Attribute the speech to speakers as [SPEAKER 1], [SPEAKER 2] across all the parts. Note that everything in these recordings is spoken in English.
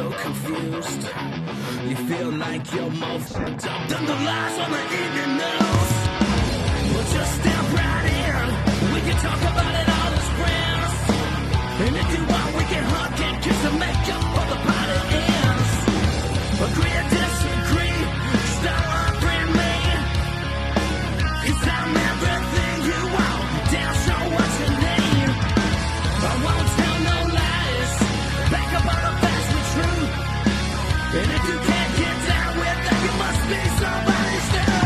[SPEAKER 1] so confused. You feel like you're more fucked up than the lies on the evening news. Well, just step right in. We can talk about it all as friends. And if you want, we can hug and kiss and make up for the party ends. Agree or disagree, stop offering me. 'Cause I'm everything you want, damn sure what you need. I won't tell no lies, back up all the facts with truth. And if you can't get down with that, you must be somebody's dude.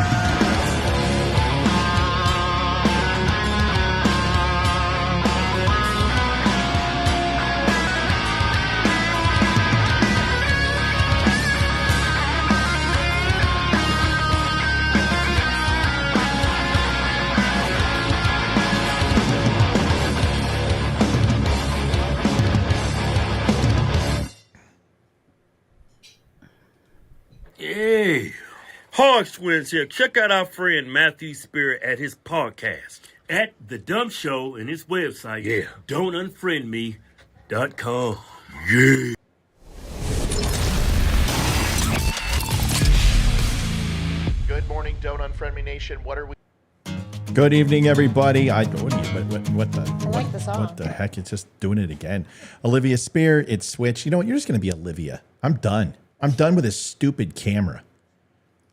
[SPEAKER 2] Hey, Hog Twins here. Check out our friend Matthew Spirit at his podcast at The Dumb Show and his website, don'tunfriendme.com. Yeah.
[SPEAKER 3] Good morning, Don't Unfriend Me Nation. What are we?
[SPEAKER 4] Good evening, everybody. What the?
[SPEAKER 5] I like the song.
[SPEAKER 4] What the heck? It's just doing it again. Olivia Spear, it's switched. You know what? You're just going to be Olivia. I'm done. I'm done with this stupid camera.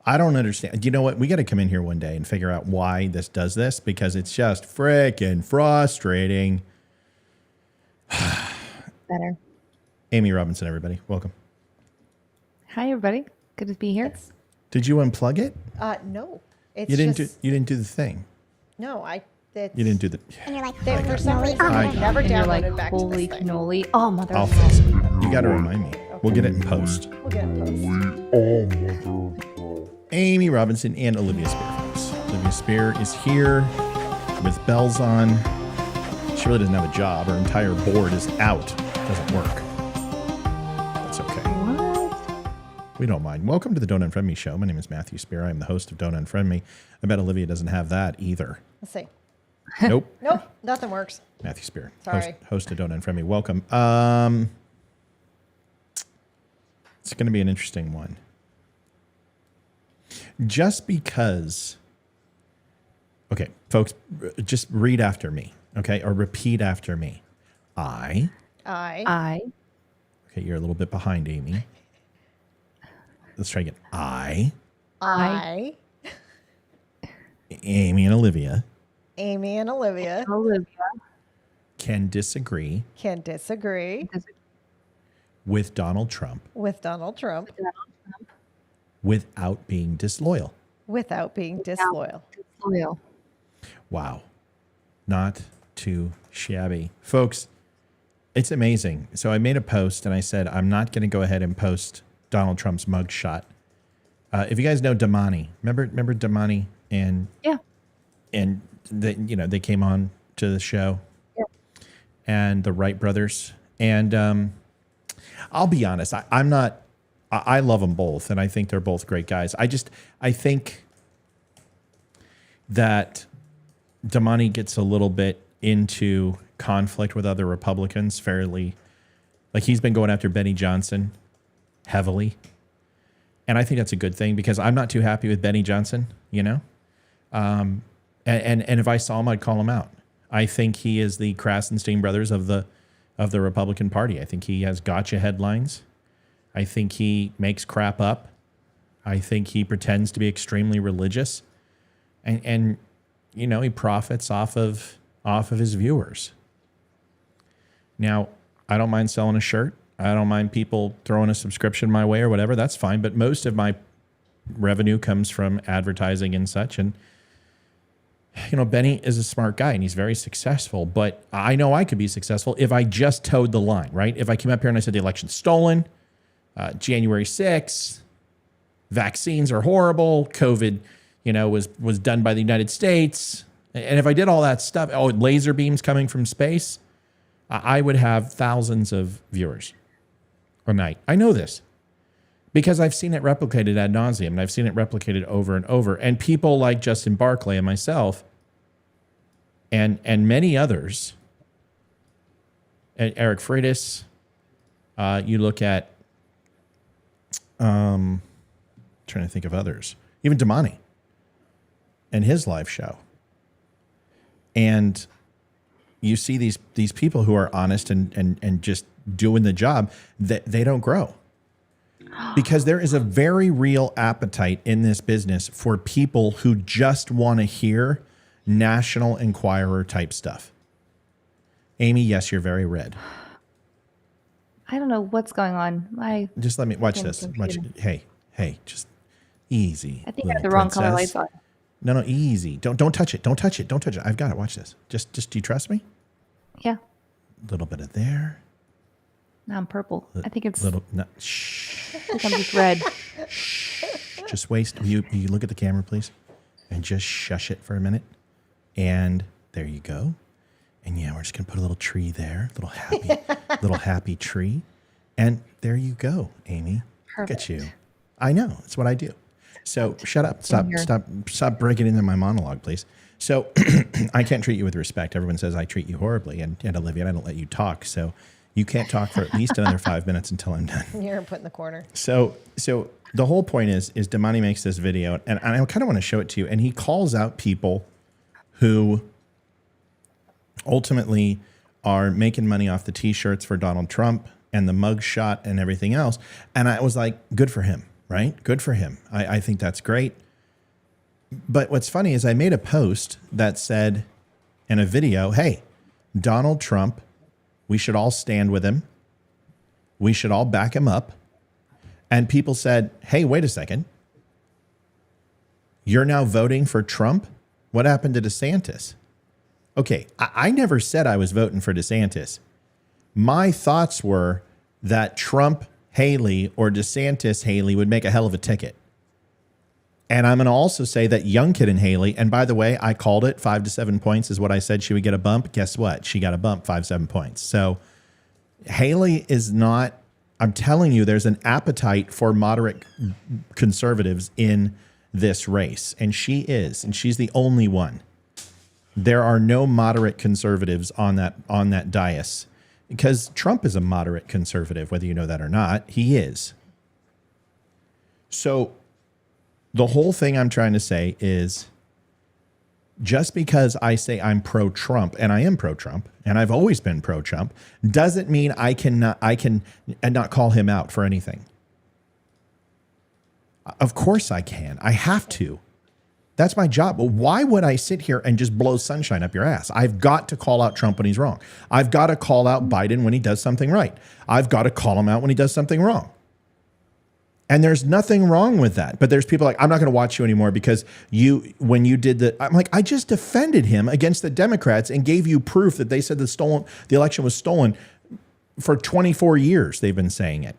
[SPEAKER 4] I don't understand. You know what? We got to come in here one day and figure out why this does this, because it's just freaking frustrating.
[SPEAKER 5] Better.
[SPEAKER 4] Amy Robinson, everybody. Welcome.
[SPEAKER 6] Hi, everybody. Good to be here.
[SPEAKER 4] Did you unplug it?
[SPEAKER 5] No. It's
[SPEAKER 4] You didn't
[SPEAKER 5] just,
[SPEAKER 4] do. You didn't do the thing.
[SPEAKER 5] No,
[SPEAKER 4] You didn't do the.
[SPEAKER 5] And you're like, for some reason, I've never
[SPEAKER 6] And you're
[SPEAKER 5] downloaded
[SPEAKER 6] like,
[SPEAKER 5] back to
[SPEAKER 6] holy
[SPEAKER 5] this thing.
[SPEAKER 6] cannoli. Oh, mother
[SPEAKER 4] I'll
[SPEAKER 6] of
[SPEAKER 4] fix it. You got to remind me. We'll get it in post.
[SPEAKER 5] We'll get it post.
[SPEAKER 4] Amy Robinson and Olivia Spear, folks. Olivia Spear is here with bells on. She really doesn't have a job. Her entire board is out. Doesn't work. That's okay.
[SPEAKER 6] What?
[SPEAKER 4] We don't mind. Welcome to the Don't Unfriend Me show. My name is Matthew Spear. I'm the host of Don't Unfriend Me. I bet Olivia doesn't have that either.
[SPEAKER 5] Let's see.
[SPEAKER 4] Nope.
[SPEAKER 5] Nope, nothing works.
[SPEAKER 4] Matthew Spear.
[SPEAKER 5] Sorry.
[SPEAKER 4] Host of Don't Unfriend Me. Welcome. It's going to be an interesting one. Just because, okay, folks, just read after me, okay, or repeat after me.
[SPEAKER 5] I.
[SPEAKER 4] Okay, you're a little bit behind, Amy. Let's try again.
[SPEAKER 5] I.
[SPEAKER 4] Amy and Olivia
[SPEAKER 5] Amy and Olivia
[SPEAKER 6] Olivia.
[SPEAKER 4] can disagree
[SPEAKER 5] can disagree
[SPEAKER 4] with Donald Trump
[SPEAKER 5] with Donald Trump
[SPEAKER 4] without being disloyal.
[SPEAKER 5] without being disloyal.
[SPEAKER 6] Disloyal.
[SPEAKER 4] Wow. Not too shabby. Folks, it's amazing. So I made a post and I said, I'm not going to go ahead and post Donald Trump's mugshot. If you guys know Damani, remember Damani and
[SPEAKER 6] Yeah.
[SPEAKER 4] they came on to the show.
[SPEAKER 6] Yeah.
[SPEAKER 4] And the Wright brothers. And I'll be honest, I love them both, and I think they're both great guys. I think that Damani gets a little bit into conflict with other Republicans fairly. Like, he's been going after Benny Johnson heavily. And I think that's a good thing, because I'm not too happy with Benny Johnson, you know? And if I saw him, I'd call him out. I think he is the Krasenstein brothers of the Republican Party. I think he has gotcha headlines. I think he makes crap up. I think he pretends to be extremely religious, and you know, he profits off of his viewers. Now, I don't mind selling a shirt. I don't mind people throwing a subscription my way or whatever. That's fine. But most of my revenue comes from advertising and such. And you know, Benny is a smart guy and he's very successful. But I know I could be successful if I just towed the line, right? If I came up here and I said the election's stolen, January 6th, vaccines are horrible, COVID, you know, was done by the United States. And if I did all that stuff, laser beams coming from space, I would have thousands of viewers a night. I know this because I've seen it replicated ad nauseum, and I've seen it replicated over and over. And people like Justin Barclay and myself and many others, and Eric Freitas, you look at Trying to think of others. Even Damani and his live show. And you see these people who are honest and just doing the job, that they don't grow. Because there is a very real appetite in this business for people who just want to hear National Enquirer type stuff. Amy, yes, you're very red.
[SPEAKER 6] I don't know what's going on.
[SPEAKER 4] Just let me watch
[SPEAKER 6] Damn
[SPEAKER 4] this.
[SPEAKER 6] computer.
[SPEAKER 4] Hey, just easy.
[SPEAKER 6] I think I
[SPEAKER 4] little
[SPEAKER 6] have the wrong color
[SPEAKER 4] princess.
[SPEAKER 6] lights on.
[SPEAKER 4] No, easy. Don't touch it. Don't touch it. I've got it. Watch this. Just do you trust me?
[SPEAKER 6] Yeah.
[SPEAKER 4] A little bit of there.
[SPEAKER 6] Now I'm purple. I think it's.
[SPEAKER 4] Shh.
[SPEAKER 6] I think I'm just red.
[SPEAKER 4] Just waste. You look at the camera, please, and just shush it for a minute. And there you go. And yeah, we're just gonna put a little tree there, little happy tree. And there you go, Amy. Look at
[SPEAKER 6] Perfect.
[SPEAKER 4] you. I know. It's what I do. So shut up. Stop breaking into my monologue, please. So I can't treat you with respect. Everyone says I treat you horribly, and Olivia, I don't let you talk. So you can't talk for at least another 5 minutes until I'm done.
[SPEAKER 5] You're put in the corner.
[SPEAKER 4] So the whole point is Damani makes this video, and I kind of want to show it to you. And he calls out people who ultimately are making money off the T-shirts for Donald Trump and the mug shot and everything else. And I was like, good for him, right? Good for him. I think that's great. But what's funny is I made a post that said in a video, hey, Donald Trump, we should all stand with him. We should all back him up. And people said, hey, wait a second. You're now voting for Trump? What happened to DeSantis? Okay, I never said I was voting for DeSantis. My thoughts were that Trump Haley or DeSantis Haley would make a hell of a ticket. And I'm going to also say that Youngkin and Haley, and by the way, I called it 5 to 7 points is what I said she would get a bump. Guess what? She got a bump, 5-7 points. So Haley is not, I'm telling you, there's an appetite for moderate conservatives in this race. And she is, and she's the only one. There are no moderate conservatives on that dais because Trump is a moderate conservative, whether you know that or not. He is. So the whole thing I'm trying to say is just because I say I'm pro-Trump, and I am pro-Trump, and I've always been pro-Trump, doesn't mean I can not call him out for anything. Of course I can. I have to. That's my job. But why would I sit here and just blow sunshine up your ass? I've got to call out Trump when he's wrong. I've got to call out Biden when he does something right. I've got to call him out when he does something wrong. And there's nothing wrong with that. But there's people like, I'm not going to watch you anymore because when you did the, I'm like, I just defended him against the Democrats and gave you proof that they said the election was stolen for 24 years. They've been saying it.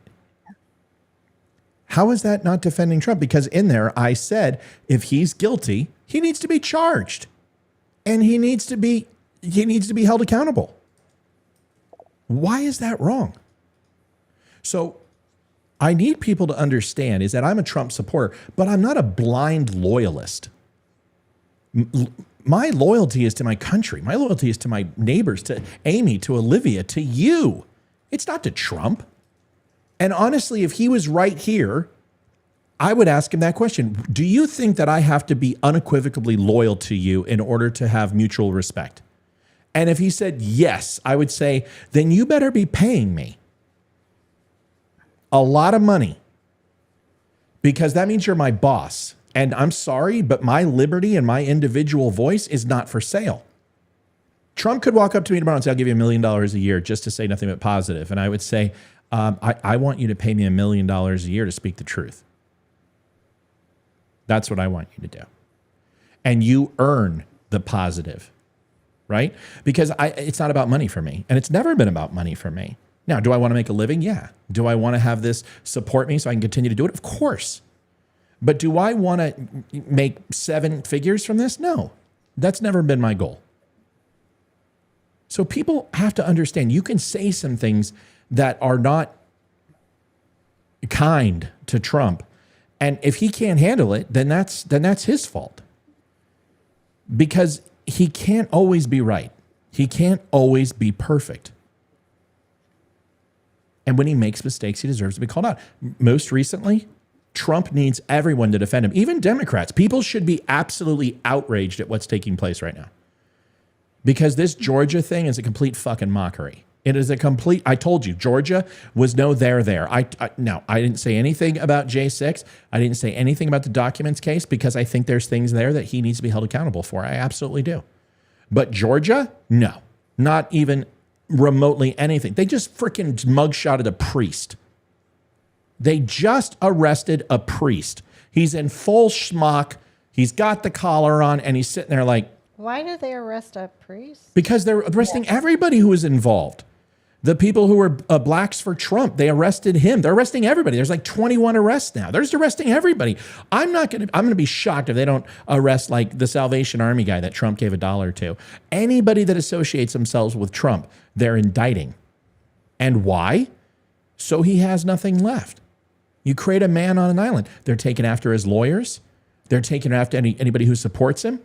[SPEAKER 4] How is that not defending Trump? Because in there, I said, if he's guilty, he needs to be charged and he needs to be held accountable. Why is that wrong? So I need people to understand is that I'm a Trump supporter, but I'm not a blind loyalist. My loyalty is to my country. My loyalty is to my neighbors, to Amy, to Olivia, to you. It's not to Trump. And honestly, if he was right here, I would ask him that question. Do you think that I have to be unequivocally loyal to you in order to have mutual respect? And if he said yes, I would say, then you better be paying me a lot of money because that means you're my boss. And I'm sorry, but my liberty and my individual voice is not for sale. Trump could walk up to me tomorrow and say, I'll give you $1 million a year just to say nothing but positive. And I would say, I want you to pay me $1 million a year to speak the truth. That's what I want you to do. And you earn the positive, right? Because it's not about money for me. And it's never been about money for me. Now, do I want to make a living? Yeah. Do I want to have this support me so I can continue to do it? Of course. But do I want to make 7 figures from this? No. That's never been my goal. So people have to understand you can say some things that are not kind to Trump. And if he can't handle it, then that's his fault. Because he can't always be right. He can't always be perfect. And when he makes mistakes, he deserves to be called out. Most recently, Trump needs everyone to defend him, even Democrats. People should be absolutely outraged at what's taking place right now. Because this Georgia thing is a complete fucking mockery. It is a complete, I told you, Georgia was no there. I didn't say anything about J6. I didn't say anything about the documents case because I think there's things there that he needs to be held accountable for. I absolutely do. But Georgia, no, not even remotely anything. They just freaking mugshotted a priest. They just arrested a priest. He's in full schmuck. He's got the collar on and he's sitting there like,
[SPEAKER 5] Why did they arrest a priest?
[SPEAKER 4] because they're arresting everybody who was involved. The people who were blacks for Trump, they arrested him. They're arresting everybody. There's like 21 arrests now. They're just arresting everybody. I'm going to be shocked if they don't arrest like the Salvation Army guy that Trump gave $1 to. Anybody that associates themselves with Trump, they're indicting. And why? So he has nothing left. You create a man on an island. They're taking after his lawyers. They're taking after anybody who supports him.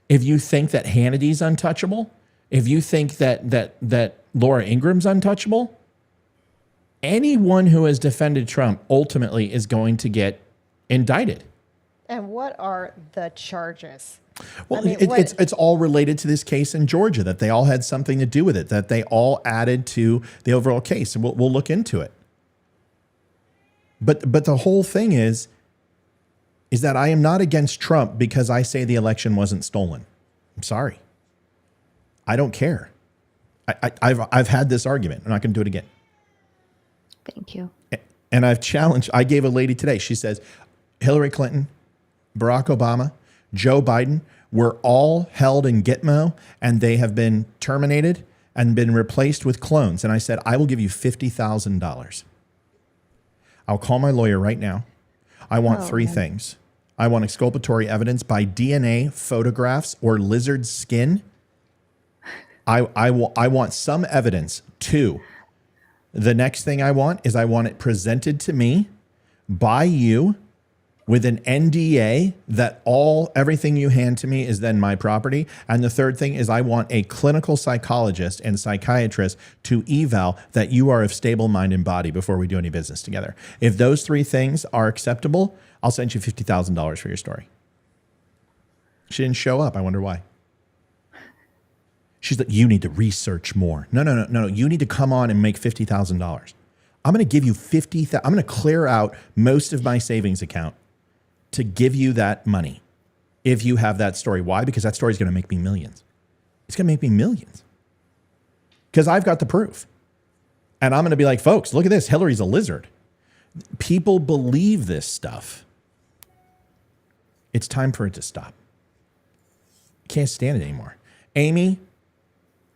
[SPEAKER 4] If you think that Hannity's untouchable, if you think that Laura Ingram's untouchable, anyone who has defended Trump ultimately is going to get indicted.
[SPEAKER 5] And what are the charges?
[SPEAKER 4] Well,
[SPEAKER 5] I mean,
[SPEAKER 4] it's all related to this case in Georgia, that they all had something to do with it, that they all added to the overall case, and we'll look into it. But the whole thing is that I am not against Trump because I say the election wasn't stolen. I'm sorry. I don't care. I've had this argument. I'm not going to do it again.
[SPEAKER 6] Thank you.
[SPEAKER 4] And I've challenged. I gave a lady today. She says Hillary Clinton, Barack Obama, Joe Biden were all held in Gitmo and they have been terminated and been replaced with clones. And I said, I will give you $50,000. I'll call my lawyer right now. I want three things. I want exculpatory evidence by DNA, photographs, or lizard skin. I want some evidence. 2, the next thing I want is I want it presented to me by you with an NDA that everything you hand to me is then my property. And the third thing is I want a clinical psychologist and psychiatrist to eval that you are of stable mind and body before we do any business together. If those 3 things are acceptable, I'll send you $50,000 for your story. She didn't show up. I wonder why. She's like, you need to research more. No. You need to come on and make $50,000. I'm going to give you $50,000. I'm going to clear out most of my savings account to give you that money if you have that story. Why? Because that story is going to make me millions. It's going to make me millions because I've got the proof. And I'm going to be like, folks, look at this. Hillary's a lizard. People believe this stuff. It's time for it to stop. Can't stand it anymore. Amy,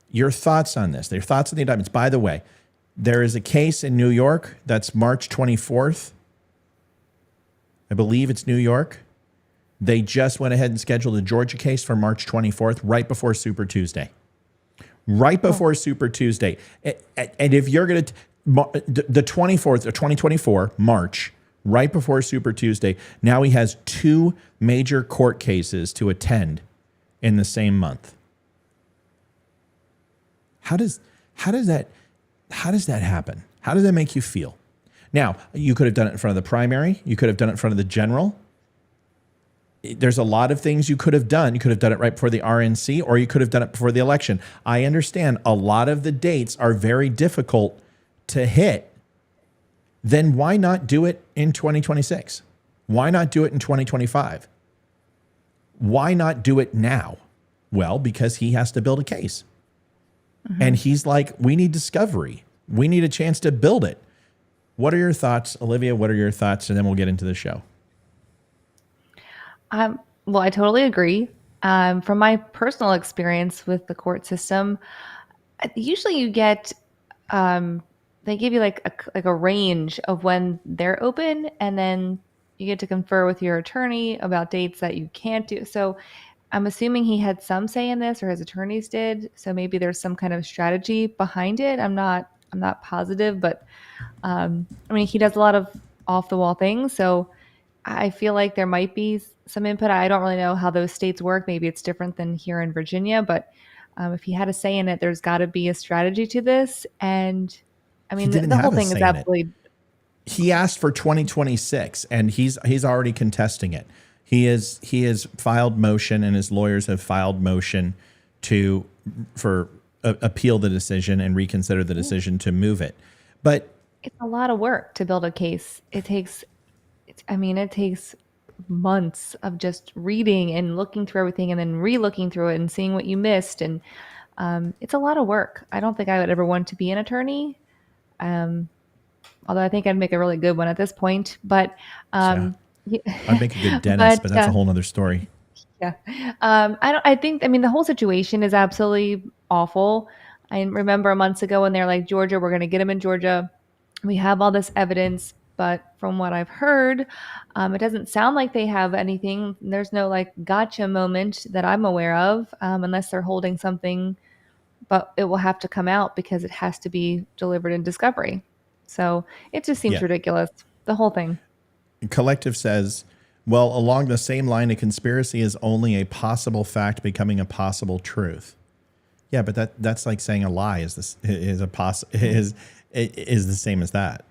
[SPEAKER 4] your thoughts on this? Your thoughts on the indictments? By the way, there is a case in New York that's March 24th. I believe it's New York. They just went ahead and scheduled a Georgia case for March 24th, right before Super Tuesday. Right before Super Tuesday. And if you're going to, the 24th of 2024, March, right before Super Tuesday, now he has 2 major court cases to attend in the same month. How does that happen? How does that make you feel? Now, you could have done it in front of the primary. You could have done it in front of the general. There's a lot of things you could have done. You could have done it right before the RNC, or you could have done it before the election. I understand a lot of the dates are very difficult to hit. Then why not do it in 2026? Why not do it in 2025? Why not do it now? Well, because he has to build a case. Mm-hmm. And he's like, we need discovery. We need a chance to build it. What are your thoughts, Olivia? What are your thoughts? And then we'll get into the show.
[SPEAKER 6] Well, I totally agree. From my personal experience with the court system, usually you get, they give you like a range of when they're open, and then you get to confer with your attorney about dates that you can't do. So I'm assuming he had some say in this, or his attorneys did. So maybe there's some kind of strategy behind it. I'm not positive, but I mean, he does a lot of off the wall things. So I feel like there might be some input. I don't really know how those states work. Maybe it's different than here in Virginia, but if he had a say in it, there's got to be a strategy to this. And I
[SPEAKER 4] He
[SPEAKER 6] mean,
[SPEAKER 4] didn't
[SPEAKER 6] the
[SPEAKER 4] have
[SPEAKER 6] whole
[SPEAKER 4] a
[SPEAKER 6] thing
[SPEAKER 4] say
[SPEAKER 6] is
[SPEAKER 4] in it.
[SPEAKER 6] absolutely.
[SPEAKER 4] He asked for 2026, and he's already contesting it. He has filed motion, and his lawyers have filed motion for appeal the decision and reconsider the decision to move it. But
[SPEAKER 6] It's a lot of work to build a case. It takes months of just reading and looking through everything and then re-looking through it and seeing what you missed. And it's a lot of work. I don't think I would ever want to be an attorney. Although I think I'd make a really good one at this point. But
[SPEAKER 4] I'd make a good dentist,
[SPEAKER 6] but
[SPEAKER 4] but that's a whole nother story.
[SPEAKER 6] yeah. I mean, the whole situation is absolutely awful. I remember months ago when they're like, Georgia, we're going to get him in Georgia. We have all this evidence, but from what I've heard, it doesn't sound like they have anything. There's no like gotcha moment that I'm aware of, unless they're holding something, but it will have to come out because it has to be delivered in discovery. So it just seems
[SPEAKER 4] Yeah.
[SPEAKER 6] ridiculous, the whole thing.
[SPEAKER 4] Collective says, well, along the same line, a conspiracy is only a possible fact becoming a possible truth. Yeah, but that's like saying a lie is the same as that.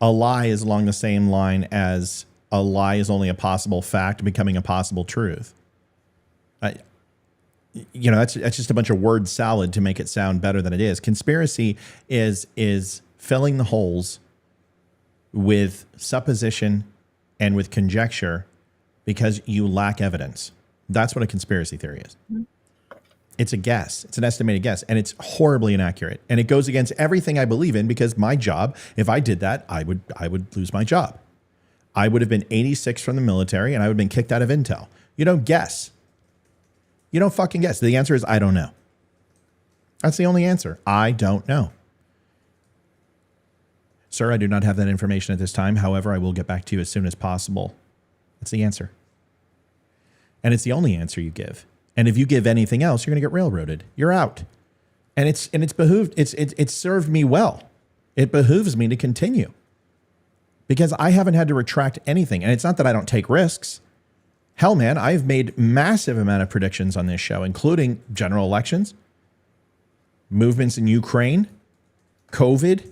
[SPEAKER 4] A lie is along the same line as a lie is only a possible fact becoming a possible truth. That's just a bunch of word salad to make it sound better than it is. Conspiracy is filling the holes with supposition and with conjecture because you lack evidence. That's what a conspiracy theory is. It's a guess. It's an estimated guess, and it's horribly inaccurate. And it goes against everything I believe in because my job, if I did that, I would lose my job. I would have been 86 from the military, and I would have been kicked out of Intel. You don't guess. You don't fucking guess. The answer is I don't know. That's the only answer. I don't know. Sir, I do not have that information at this time. However, I will get back to you as soon as possible. That's the answer. And it's the only answer you give. And if you give anything else, you're going to get railroaded. You're out. And it's served me well. It behooves me to continue because I haven't had to retract anything. And it's not that I don't take risks. Hell, man, I've made massive amount of predictions on this show, including general elections, movements in Ukraine, COVID,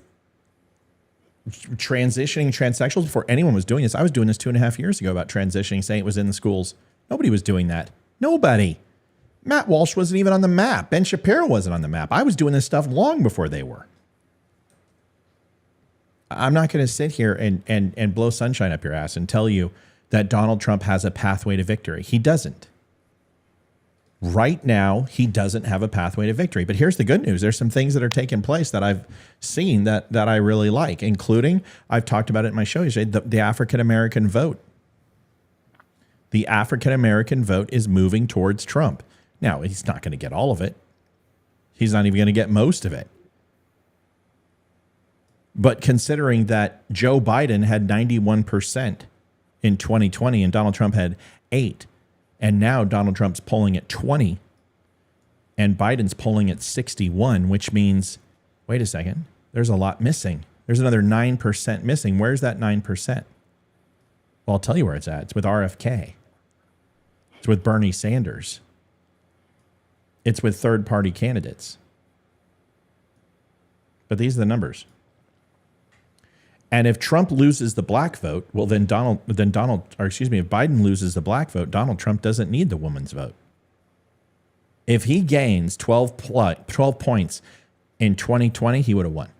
[SPEAKER 4] transitioning transsexuals. Before anyone was doing this, I was doing this 2.5 years ago about transitioning, saying it was in the schools. Nobody was doing that. Nobody. Matt Walsh wasn't even on the map. Ben Shapiro wasn't on the map. I was doing this stuff long before they were. I'm not going to sit here and blow sunshine up your ass and tell you that Donald Trump has a pathway to victory. He doesn't. Right now, he doesn't have a pathway to victory. But here's the good news. There's some things that are taking place that I've seen that I really like, including, I've talked about it in my show yesterday, the African-American vote. The African-American vote is moving towards Trump. Now, he's not going to get all of it. He's not even going to get most of it. But considering that Joe Biden had 91% in 2020 and Donald Trump had 8%, and now Donald Trump's polling at 20% and Biden's polling at 61%, which means, wait a second, there's a lot missing. There's another 9% missing. Where's that 9%? Well, I'll tell you where it's at. It's with RFK. It's with Bernie Sanders. It's with third-party candidates. But these are the numbers. And if Trump loses the black vote, well, if Biden loses the black vote, Donald Trump doesn't need the woman's vote. If he gains 12 points in 2020, he would have won.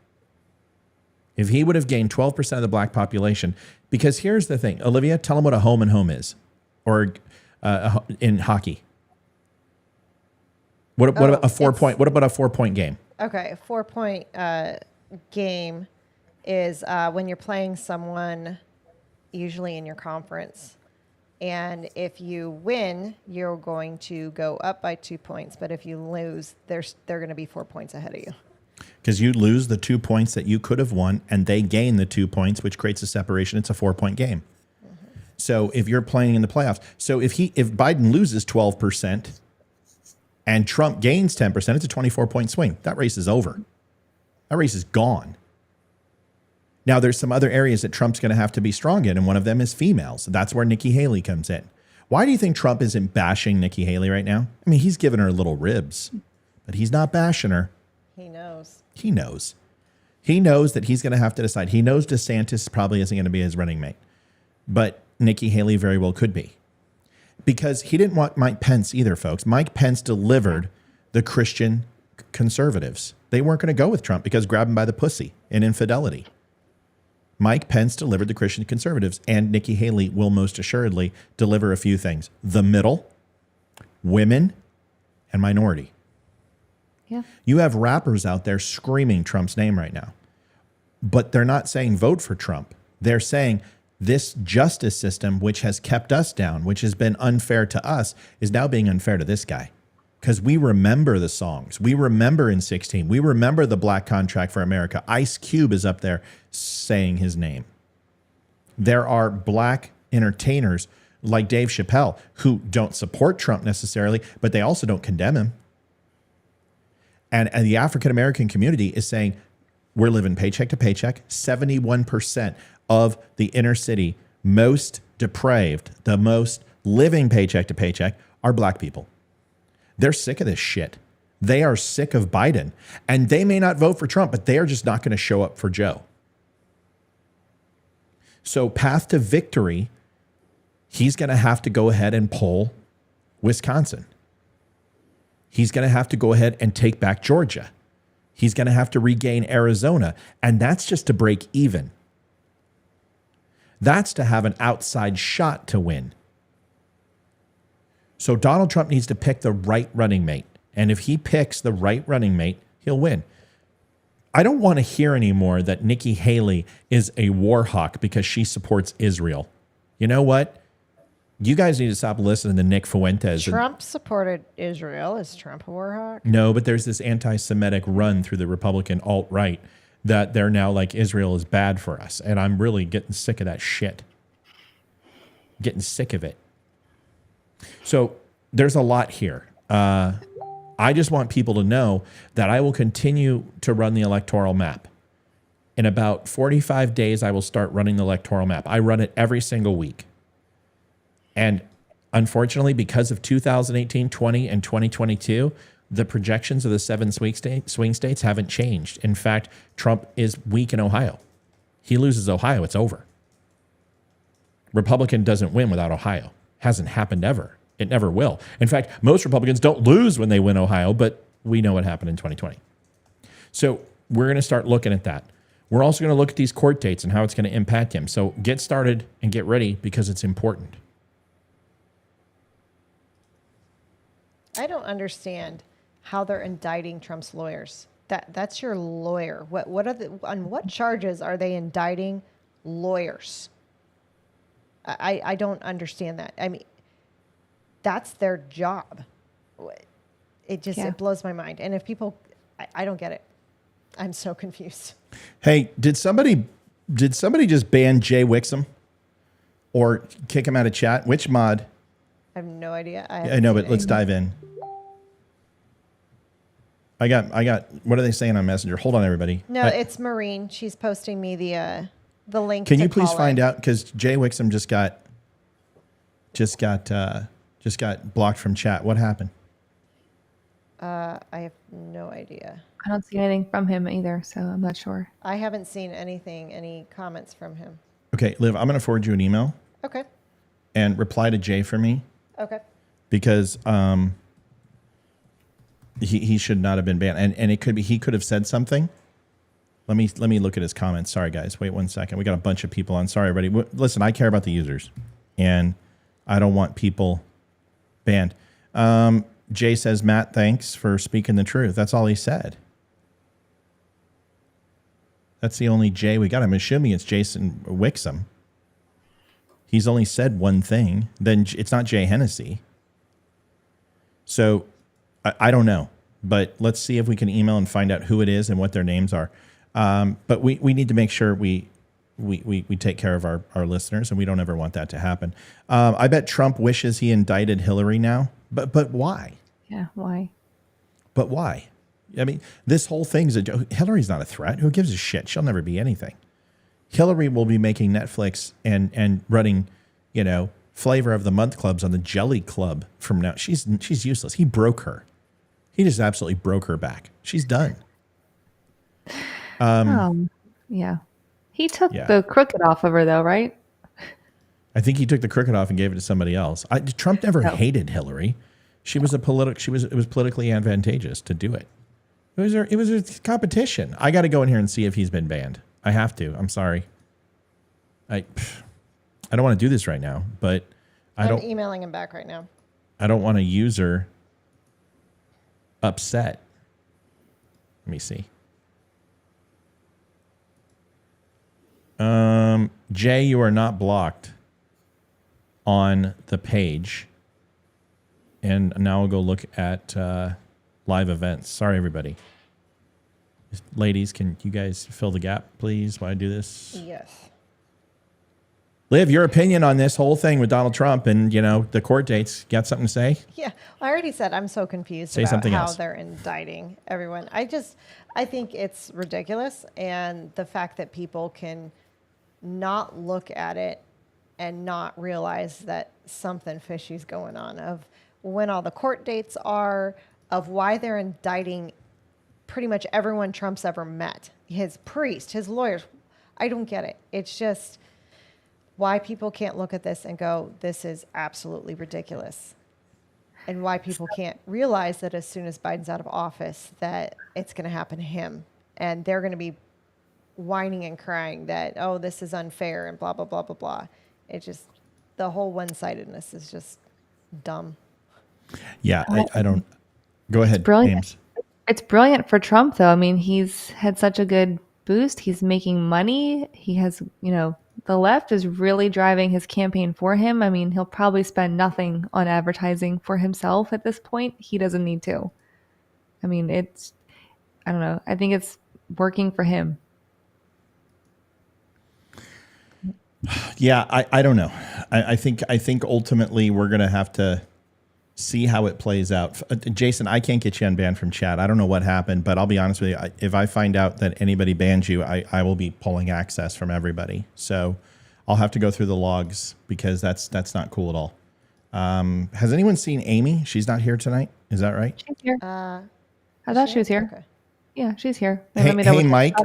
[SPEAKER 4] If he would have gained 12% of the black population, because here's the thing, Olivia, tell them what a home and home is, or in hockey. What about a 4-point? What about a 4-point game?
[SPEAKER 5] Okay, a 4-point game is when you're playing someone, usually in your conference, and if you win, you're going to go up by 2 points. But if you lose, they're going to be 4 points ahead of you.
[SPEAKER 4] Because you lose the 2 points that you could have won, and they gain the 2 points, which creates a separation. It's a 4-point game. Mm-hmm. So if you're playing in the playoffs, so if Biden loses 12% and Trump gains 10%, it's a 24-point swing. That race is over. That race is gone. Now, there's some other areas that Trump's going to have to be strong in, and one of them is females. That's where Nikki Haley comes in. Why do you think Trump isn't bashing Nikki Haley right now? I mean, he's giving her little ribs, but he's not bashing her.
[SPEAKER 5] He knows.
[SPEAKER 4] He knows. He knows that he's going to have to decide. He knows DeSantis probably isn't going to be his running mate, but Nikki Haley very well could be. Because he didn't want Mike Pence either, folks. Mike Pence delivered the Christian conservatives. They weren't going to go with Trump because grab him by the pussy and infidelity. Mike Pence delivered the Christian conservatives, and Nikki Haley will most assuredly deliver a few things. The middle, women, and minority.
[SPEAKER 6] Yeah.
[SPEAKER 4] You have rappers out there screaming Trump's name right now, but they're not saying vote for Trump. They're saying this justice system, which has kept us down, which has been unfair to us, is now being unfair to this guy. Because we remember the songs. We remember in 16. We remember the Black Contract for America. Ice Cube is up there saying his name. There are black entertainers like Dave Chappelle who don't support Trump necessarily, but they also don't condemn him. And the African-American community is saying, we're living paycheck to paycheck. 71% of the inner city, most depraved, the most living paycheck to paycheck, are black people. They're sick of this shit. They are sick of Biden. And they may not vote for Trump, but they are just not going to show up for Joe. So path to victory, he's going to have to go ahead and pull Wisconsin. He's going to have to go ahead and take back Georgia. He's going to have to regain Arizona. And that's just to break even. That's to have an outside shot to win. So Donald Trump needs to pick the right running mate. And if he picks the right running mate, he'll win. I don't want to hear anymore that Nikki Haley is a war hawk because she supports Israel. You know what? You guys need to stop listening to Nick Fuentes.
[SPEAKER 5] Trump supported Israel. Is Trump a war hawk?
[SPEAKER 4] No, but there's this anti-Semitic run through the Republican alt-right that they're now like, Israel is bad for us. And I'm really getting sick of that shit. Getting sick of it. So there's a lot here. I just want people to know that I will continue to run the electoral map. In about 45 days, I will start running the electoral map. I run it every single week. And unfortunately, because of 2018, 20, and 2022, the projections of the 7 swing states haven't changed. In fact, Trump is weak in Ohio. He loses Ohio, it's over. Republican doesn't win without Ohio. Hasn't happened ever. It never will. In fact, most Republicans don't lose when they win Ohio, but we know what happened in 2020. So we're going to start looking at that. We're also going to look at these court dates and how it's going to impact him. So get started and get ready because it's important.
[SPEAKER 5] I don't understand how they're indicting Trump's lawyers. That's your lawyer. What are on what charges are they indicting lawyers? I don't understand that. I mean, that's their job. It blows my mind. And if people, I don't get it. I'm so confused.
[SPEAKER 4] Hey, did somebody just ban Jay Wixom or kick him out of chat? Which mod?
[SPEAKER 5] I have no idea.
[SPEAKER 4] I know, but let's dive in. I got. What are they saying on Messenger? Hold on, everybody.
[SPEAKER 5] No, it's Maureen. She's posting me the link.
[SPEAKER 4] Can you please find out, because Jay Wixom just got blocked from chat. What happened?
[SPEAKER 5] I have no idea.
[SPEAKER 6] I don't see anything from him either, so I'm not sure.
[SPEAKER 5] I haven't seen any comments from him.
[SPEAKER 4] Okay, Liv, I'm going to forward you an email.
[SPEAKER 5] Okay.
[SPEAKER 4] And reply to Jay for me.
[SPEAKER 5] Okay.
[SPEAKER 4] Because he should not have been banned, and it could be he could have said something. Let me look at his comments. Sorry, guys. Wait 1 second. We got a bunch of people on. Sorry, everybody. Listen, I care about the users, and I don't want people banned. Jay says, Matt, thanks for speaking the truth. That's all he said. That's the only Jay we got. I'm assuming it's Jason Wixom. He's only said one thing. Then it's not Jay Hennessy. So I don't know. But let's see if we can email and find out who it is and what their names are. But we need to make sure we take care of our listeners, and we don't ever want that to happen. I bet Trump wishes he indicted Hillary now. But why?
[SPEAKER 6] Yeah, why?
[SPEAKER 4] But why? I mean, this whole thing's a joke. Hillary's not a threat. Who gives a shit? She'll never be anything. Hillary will be making Netflix and running, flavor of the month clubs on the Jelly Club from now. She's useless. He broke her. He just absolutely broke her back. She's done.
[SPEAKER 6] Yeah. He took
[SPEAKER 4] Yeah.
[SPEAKER 6] the crooked off of her, though, right?
[SPEAKER 4] I think he took the crooked off and gave it to somebody else. Trump never
[SPEAKER 6] No.
[SPEAKER 4] hated Hillary. It was politically advantageous to do it. It was a competition. I got to go in here and see if he's been banned. I have to. I'm sorry. I don't want to do this right now, but
[SPEAKER 5] I'm emailing him back right now.
[SPEAKER 4] I don't want a user upset. Let me see. Jay, you are not blocked on the page. And now I'll go look at live events. Sorry, everybody. Ladies, can you guys fill the gap, please, while I do this?
[SPEAKER 5] Yes.
[SPEAKER 4] Liv, your opinion on this whole thing with Donald Trump and, the court dates. Got something to say?
[SPEAKER 5] Yeah, I already said I'm so confused
[SPEAKER 4] Say
[SPEAKER 5] about
[SPEAKER 4] something
[SPEAKER 5] how
[SPEAKER 4] else.
[SPEAKER 5] they're indicting everyone. I think it's ridiculous, and the fact that people can not look at it and not realize that something fishy's going on, of when all the court dates are, of why they're indicting pretty much everyone Trump's ever met, his priest, his lawyers. I don't get it. It's just why people can't look at this and go, this is absolutely ridiculous. And why people can't realize that as soon as Biden's out of office, that it's going to happen to him. And they're going to be whining and crying that, oh, this is unfair and blah, blah, blah, blah, blah. It just, the whole one-sidedness is just dumb.
[SPEAKER 4] Yeah, I don't. Go ahead,
[SPEAKER 6] brilliant.
[SPEAKER 4] James.
[SPEAKER 6] It's brilliant for Trump, though. I mean, he's had such a good boost. He's making money. He has, the left is really driving his campaign for him. I mean, he'll probably spend nothing on advertising for himself at this point. He doesn't need to. I mean, I don't know. I think it's working for him.
[SPEAKER 4] Yeah, I don't know. I think ultimately we're going to have to see how it plays out. Jason, I can't get you unbanned from chat. I don't know what happened, but I'll be honest with you. If I find out that anybody banned you, I will be pulling access from everybody. So I'll have to go through the logs because that's not cool at all. Has anyone seen Amy? She's not here tonight. Is that right?
[SPEAKER 6] She's here. I thought she was here.
[SPEAKER 5] Okay.
[SPEAKER 6] Yeah, she's here.
[SPEAKER 4] Hey, Mike.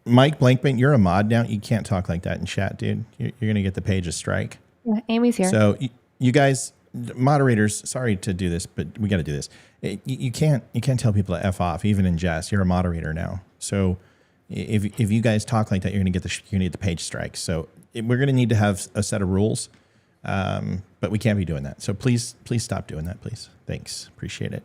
[SPEAKER 4] Mike Blankman, you're a mod now. You can't talk like that in chat, dude. You're going to get the page a strike.
[SPEAKER 6] Yeah, Amy's here.
[SPEAKER 4] So you guys, moderators, sorry to do this, but we got to do this. You can't tell people to F off, even in jest. You're a moderator now. So if you guys talk like that, you're going to get the page strike. So we're going to need to have a set of rules, but we can't be doing that. So please stop doing that, please. Thanks. Appreciate it.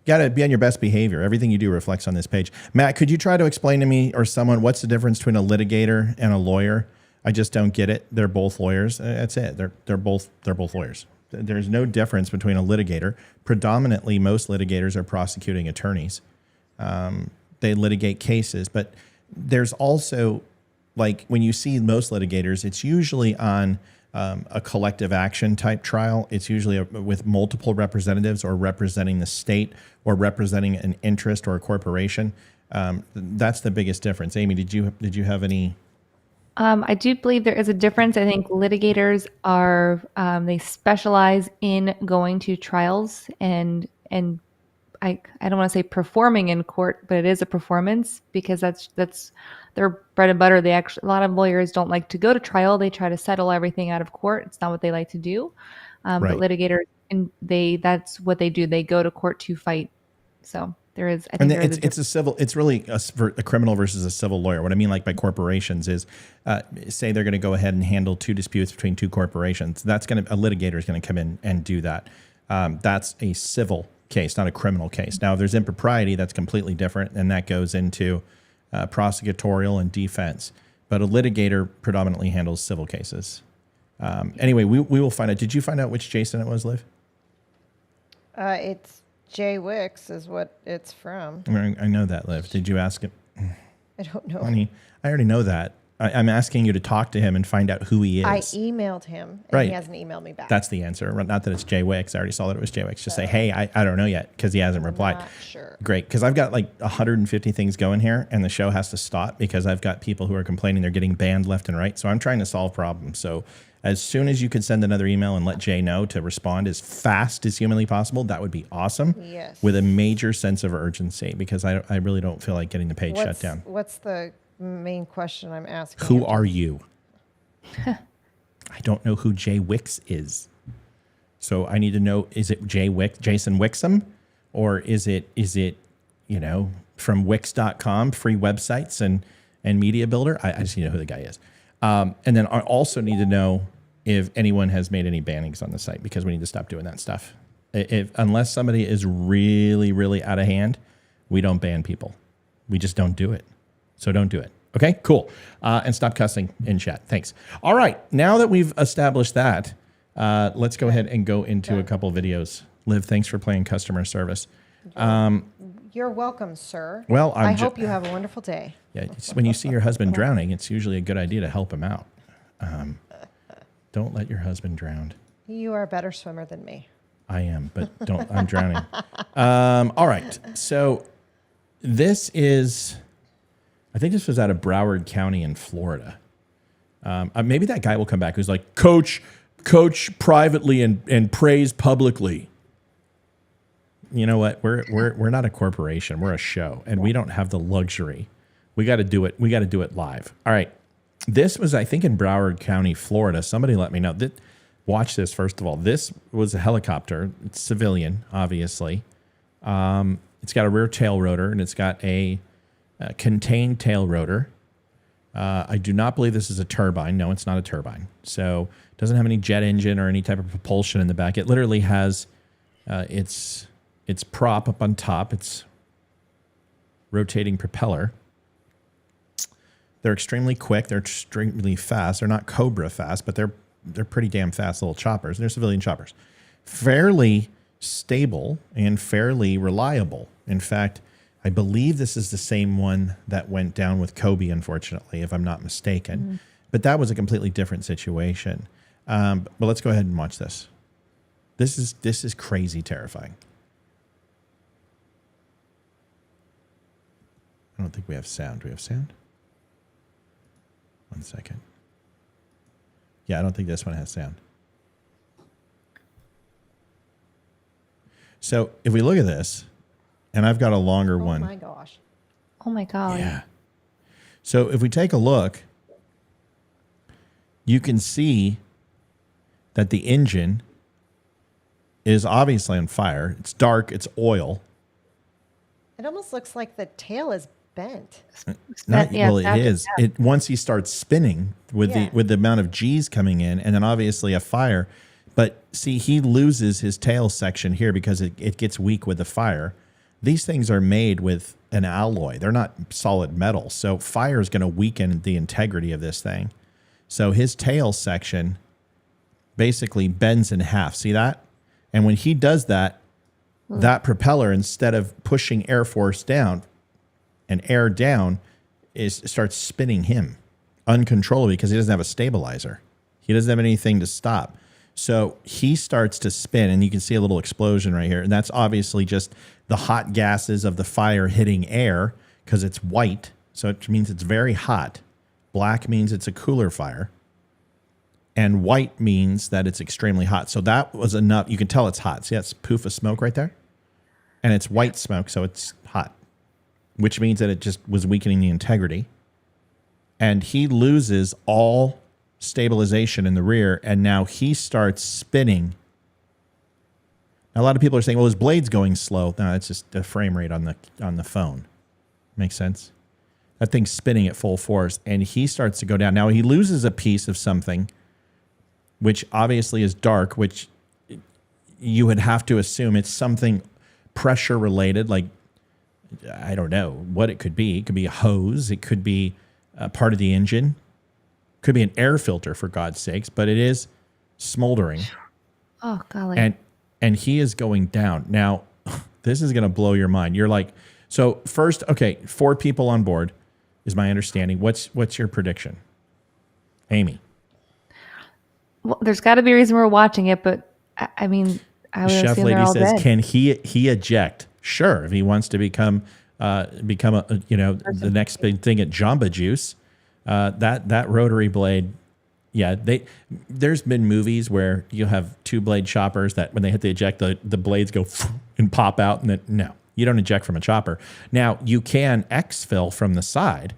[SPEAKER 4] Got to be on your best behavior. Everything you do reflects on this page. Matt, could you try to explain to me or someone what's the difference between a litigator and a lawyer? I just don't get it. They're both lawyers. That's it. They're both lawyers. There's no difference between a litigator. Predominantly, most litigators are prosecuting attorneys. They litigate cases, but there's also, like, when you see most litigators, it's usually on a collective action type trial. It's usually with multiple representatives or representing the state or representing an interest or a corporation. That's the biggest difference. Amy, did you have any?
[SPEAKER 6] I do believe there is a difference. I think litigators are they specialize in going to trials and I don't want to say performing in court, but it is a performance because that's their bread and butter. A lot of lawyers don't like to go to trial. They try to settle everything out of court. It's not what they like to do.
[SPEAKER 4] Right.
[SPEAKER 6] But litigators, that's what they do. They go to court to fight. So there is. I think
[SPEAKER 4] it's a civil. It's really a criminal versus a civil lawyer. What I mean, like by corporations, is say they're going to go ahead and handle two disputes between two corporations. A litigator is going to come in and do that. That's a civil case, not a criminal case. Now, if there's impropriety, that's completely different, and that goes into prosecutorial and defense. But a litigator predominantly handles civil cases. Anyway, we will find out. Did you find out which Jason it was, Liv?
[SPEAKER 5] It's Jay Wicks is what it's from.
[SPEAKER 4] I know that, Liv. Did you ask him?
[SPEAKER 5] I don't know.
[SPEAKER 4] Honey, I already know that. I'm asking you to talk to him and find out who he is.
[SPEAKER 5] I emailed him, and
[SPEAKER 4] Right.
[SPEAKER 5] he hasn't emailed me back.
[SPEAKER 4] That's the answer. Not that it's Jay Wicks. I already saw that it was Jay Wicks. Just say, hey, I don't know yet because he hasn't replied.
[SPEAKER 5] Not sure.
[SPEAKER 4] Great, because I've got like 150 things going here, and the show has to stop because I've got people who are complaining they're getting banned left and right. So I'm trying to solve problems. So as soon as you could send another email and let Jay know to respond as fast as humanly possible, that would be awesome.
[SPEAKER 5] Yes.
[SPEAKER 4] With a major sense of urgency, because I really don't feel like getting the page shut down.
[SPEAKER 5] What's the main question I'm asking?
[SPEAKER 4] Who
[SPEAKER 5] him?
[SPEAKER 4] are you? I don't know who Jay Wicks is. So I need to know, is it Jason Wixom? Or is it, from Wix.com, free websites and media builder? I just need to know who the guy is. And then I also need to know if anyone has made any bannings on the site, because we need to stop doing that stuff. Unless somebody is really, really out of hand, we don't ban people. We just don't do it. So don't do it. Okay, cool. And stop cussing in chat. Thanks. All right, now that we've established that, let's go ahead and go into a couple videos. Liv, thanks for playing customer service.
[SPEAKER 5] You're welcome, sir.
[SPEAKER 4] Well,
[SPEAKER 5] I hope you have a wonderful day.
[SPEAKER 4] Yeah, when you see your husband drowning, it's usually a good idea to help him out. Don't let your husband drown.
[SPEAKER 5] You are a better swimmer than me.
[SPEAKER 4] I am, but I'm drowning. All right, so this is, I think this was out of Broward County in Florida. Maybe that guy will come back who's like, coach privately and praise publicly. You know what? We're not a corporation. We're a show, and we don't have the luxury. We got to do it. We got to do it live. All right. This was, I think, in Broward County, Florida. Somebody let me know. Watch this, first of all. This was a helicopter. It's civilian, obviously. It's got a rear tail rotor, and it's got a contained tail rotor. I do not believe this is a turbine. No, it's not a turbine. So it doesn't have any jet engine or any type of propulsion in the back. It literally has its prop up on top. It's rotating propeller. They're extremely quick. They're extremely fast. They're not Cobra fast, but they're pretty damn fast little choppers. They're civilian choppers. Fairly stable and fairly reliable. In fact, I believe this is the same one that went down with Kobe, unfortunately, if I'm not mistaken. Mm-hmm. But that was a completely different situation. But let's go ahead and watch this. This is crazy terrifying. I don't think we have sound. Do we have sound? 1 second. Yeah, I don't think this one has sound. So if we look at this, and I've got a longer one.
[SPEAKER 5] Oh my gosh.
[SPEAKER 6] Oh my God.
[SPEAKER 4] Yeah. So if we take a look, you can see that the engine is obviously on fire. It's dark. It's oil.
[SPEAKER 5] It almost looks like the tail is bent.
[SPEAKER 4] Well, it is. Once he starts spinning with the amount of G's coming in, and then obviously a fire. But see, he loses his tail section here because it gets weak with the fire. These things are made with an alloy. They're not solid metal. So fire is going to weaken the integrity of this thing. So his tail section basically bends in half. See that? And when he does that, that propeller, instead of pushing air force down and air down, starts spinning him uncontrollably because he doesn't have a stabilizer. He doesn't have anything to stop. So he starts to spin, and you can see a little explosion right here. And that's obviously just the hot gases of the fire hitting air because it's white. So it means it's very hot. Black means it's a cooler fire. And white means that it's extremely hot. So that was enough. You can tell it's hot. See that poof of smoke right there? And it's white smoke, so it's hot, which means that it just was weakening the integrity. And he loses all stabilization in the rear, and now he starts spinning. Now, a lot of people are saying, well, his blade's going slow. No, it's just the frame rate on the phone. Makes sense? That thing's spinning at full force, and he starts to go down. Now, he loses a piece of something, which obviously is dark, which you would have to assume it's something pressure related, like, I don't know what it could be. It could be a hose. It could be part of the engine. Could be an air filter, for God's sakes, but it is smoldering.
[SPEAKER 6] Oh, golly.
[SPEAKER 4] And he is going down. Now, this is going to blow your mind. You're like, so first, okay, 4 people on board is my understanding. What's your prediction? Amy.
[SPEAKER 6] Well, there's got to be a reason we're watching it, but I mean, I would
[SPEAKER 4] Chef
[SPEAKER 6] assume they're
[SPEAKER 4] Lady
[SPEAKER 6] all
[SPEAKER 4] says,
[SPEAKER 6] dead.
[SPEAKER 4] can he eject? Sure, if he wants to become the next big thing at Jamba Juice. That rotary blade. Yeah, there's been movies where you have 2-blade choppers that when they hit the eject, the blades go and pop out. And then, no, you don't eject from a chopper. Now, you can exfil from the side,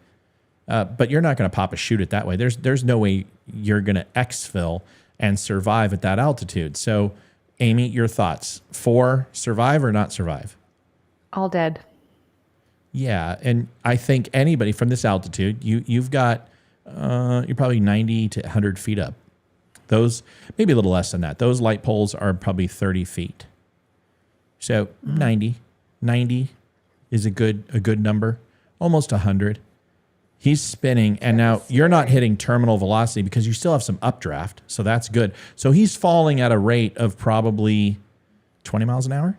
[SPEAKER 4] but you're not going to pop a chute it that way. There's no way you're going to exfil and survive at that altitude. So, Amy, your thoughts. 4, survive or not survive?
[SPEAKER 6] All dead.
[SPEAKER 4] Yeah, and I think anybody from this altitude, you've got... you're probably 90 to 100 feet up. Those, maybe a little less than that. Those light poles are probably 30 feet. So 90 is a good number. Almost 100. He's spinning, and now you're not hitting terminal velocity because you still have some updraft, so that's good. So he's falling at a rate of probably 20 miles an hour.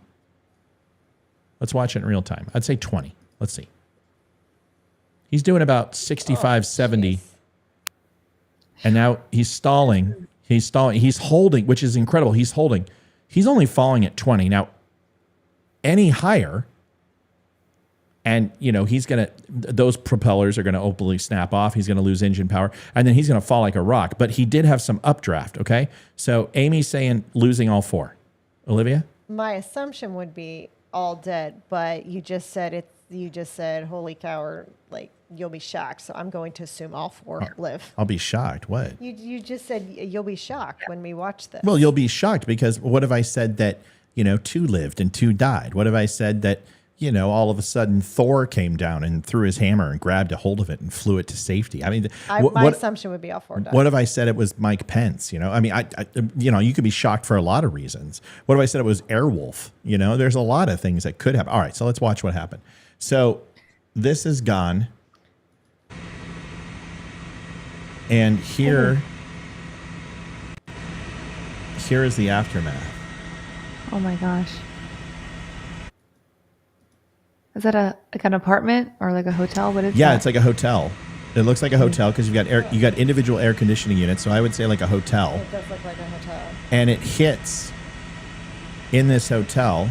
[SPEAKER 4] Let's watch it in real time. I'd say 20. Let's see. He's doing about 65, 70. And now he's stalling. He's holding, which is incredible. He's holding. He's only falling at 20. Now, any higher, and those propellers are gonna openly snap off. He's gonna lose engine power, and then he's gonna fall like a rock. But he did have some updraft. Okay, so Amy's saying losing all 4. Olivia,
[SPEAKER 5] My assumption would be all dead, but you just said holy cow, or like you'll be shocked. So I'm going to assume all 4 live.
[SPEAKER 4] I'll be shocked. What?
[SPEAKER 5] You just said you'll be shocked when we watch this.
[SPEAKER 4] Well, you'll be shocked because what if I said that 2 lived and 2 died? What if I said that all of a sudden Thor came down and threw his hammer and grabbed a hold of it and flew it to safety? I mean,
[SPEAKER 5] my assumption would be all 4 died.
[SPEAKER 4] What if I said it was Mike Pence? I mean, you could be shocked for a lot of reasons. What if I said it was Airwolf? There's a lot of things that could happen. All right, so let's watch what happened. So this is gone. And here is the aftermath.
[SPEAKER 6] Oh my gosh. Is that like an apartment or like a hotel? What is that?
[SPEAKER 4] Yeah, it's like a hotel. It looks like a hotel because you got individual air conditioning units. So I would say like a hotel.
[SPEAKER 5] It does look like a hotel.
[SPEAKER 4] And it hits in this hotel.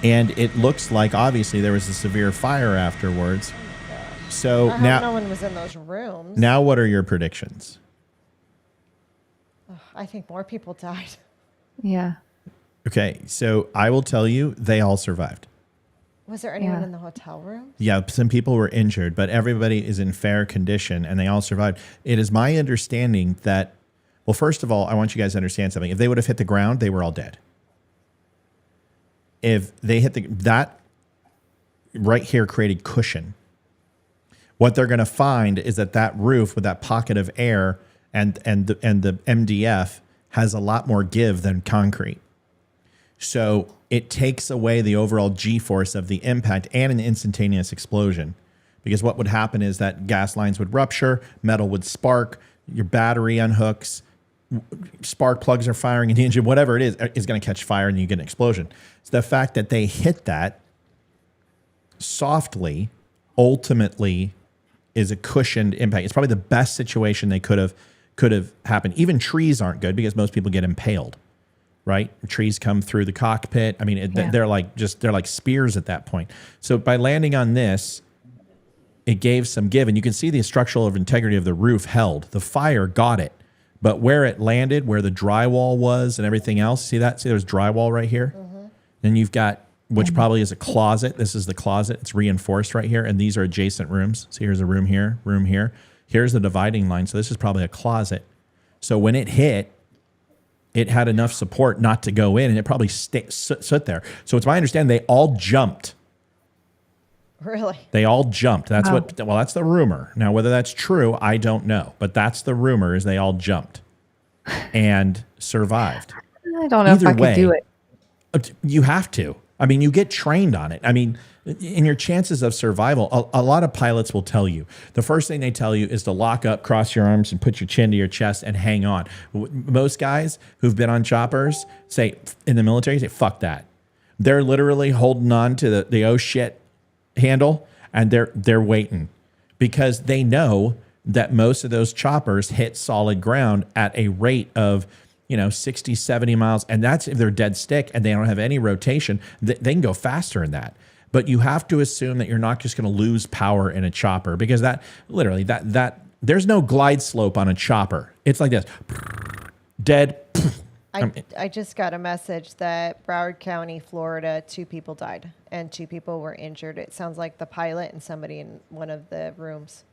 [SPEAKER 4] And it looks like obviously there was a severe fire afterwards. So now
[SPEAKER 5] no one was in those rooms.
[SPEAKER 4] Now what are your predictions?
[SPEAKER 5] I think more people died.
[SPEAKER 6] Yeah.
[SPEAKER 4] Okay, so I will tell you they all survived.
[SPEAKER 5] Was there anyone in the hotel room?
[SPEAKER 4] Yeah, some people were injured, but everybody is in fair condition and they all survived. It is my understanding that, well, first of all, I want you guys to understand something. If they would have hit the ground, they were all dead. If they hit that right here created cushion. What they're going to find is that roof with that pocket of air and the MDF has a lot more give than concrete. So it takes away the overall G-force of the impact and an instantaneous explosion. Because what would happen is that gas lines would rupture, metal would spark, your battery unhooks, spark plugs are firing in the engine, whatever it is going to catch fire and you get an explosion. So the fact that they hit that softly ultimately is a cushioned impact. It's probably the best situation they could have happened. Even trees aren't good because most people get impaled, right? Trees come through the cockpit. I mean, they're like spears at that point. So by landing on this, it gave some give, and you can see the structural integrity of the roof held. The fire got it, but where it landed, where the drywall was and everything else, see that? See, there's drywall right here. Mm-hmm. Then you've got, which probably is a closet. This is the closet. It's reinforced right here. And these are adjacent rooms. So here's a room here, room here. Here's the dividing line. So this is probably a closet. So when it hit, it had enough support not to go in, and it probably sit there. So it's my understanding they all jumped.
[SPEAKER 5] Really? They
[SPEAKER 4] all jumped. That's that's the rumor. Now, whether that's true, I don't know. But that's the rumor is they all jumped and survived.
[SPEAKER 6] I don't know if I could do it.
[SPEAKER 4] You have to. I mean, you get trained on it. I mean, in your chances of survival, a lot of pilots will tell you. The first thing they tell you is to lock up, cross your arms, and put your chin to your chest and hang on. Most guys who've been on choppers say, in the military, say, fuck that. They're literally holding on to the oh shit handle, and they're waiting because they know that most of those choppers hit solid ground at a rate of 60, 70 miles. And that's if they're dead stick and they don't have any rotation. They can go faster than that. But you have to assume that you're not just going to lose power in a chopper, because that literally that there's no glide slope on a chopper. It's like this, dead.
[SPEAKER 5] I just got a message that Broward County, Florida, 2 people died and 2 people were injured. It sounds like the pilot and somebody in one of the rooms.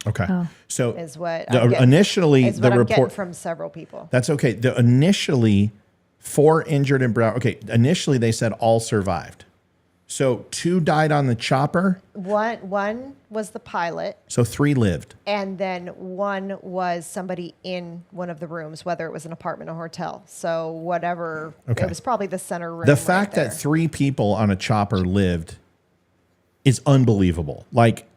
[SPEAKER 4] Okay. So
[SPEAKER 5] is what
[SPEAKER 4] initially
[SPEAKER 5] is
[SPEAKER 4] the
[SPEAKER 5] what I'm getting
[SPEAKER 4] report
[SPEAKER 5] from several people.
[SPEAKER 4] That's okay. Initially 4 injured in Broward. Okay. Initially they said all survived. So 2 died on the chopper.
[SPEAKER 5] One was the pilot.
[SPEAKER 4] So 3 lived.
[SPEAKER 5] And then 1 was somebody in one of the rooms, whether it was an apartment or hotel. So whatever,
[SPEAKER 4] Okay.
[SPEAKER 5] It was probably the center room.
[SPEAKER 4] The fact that 3 people on a chopper lived is unbelievable. Like,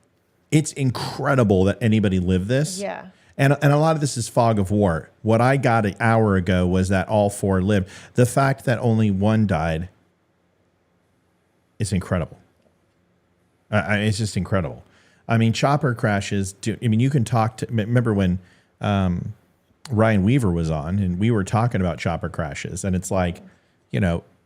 [SPEAKER 4] it's incredible that anybody lived this.
[SPEAKER 5] Yeah.
[SPEAKER 4] And a lot of this is fog of war. What I got an hour ago was that all 4 lived. The fact that only 1 died is incredible. It's just incredible. I mean, chopper crashes. You can talk to. Remember when Ryan Weaver was on, and we were talking about chopper crashes, and it's like,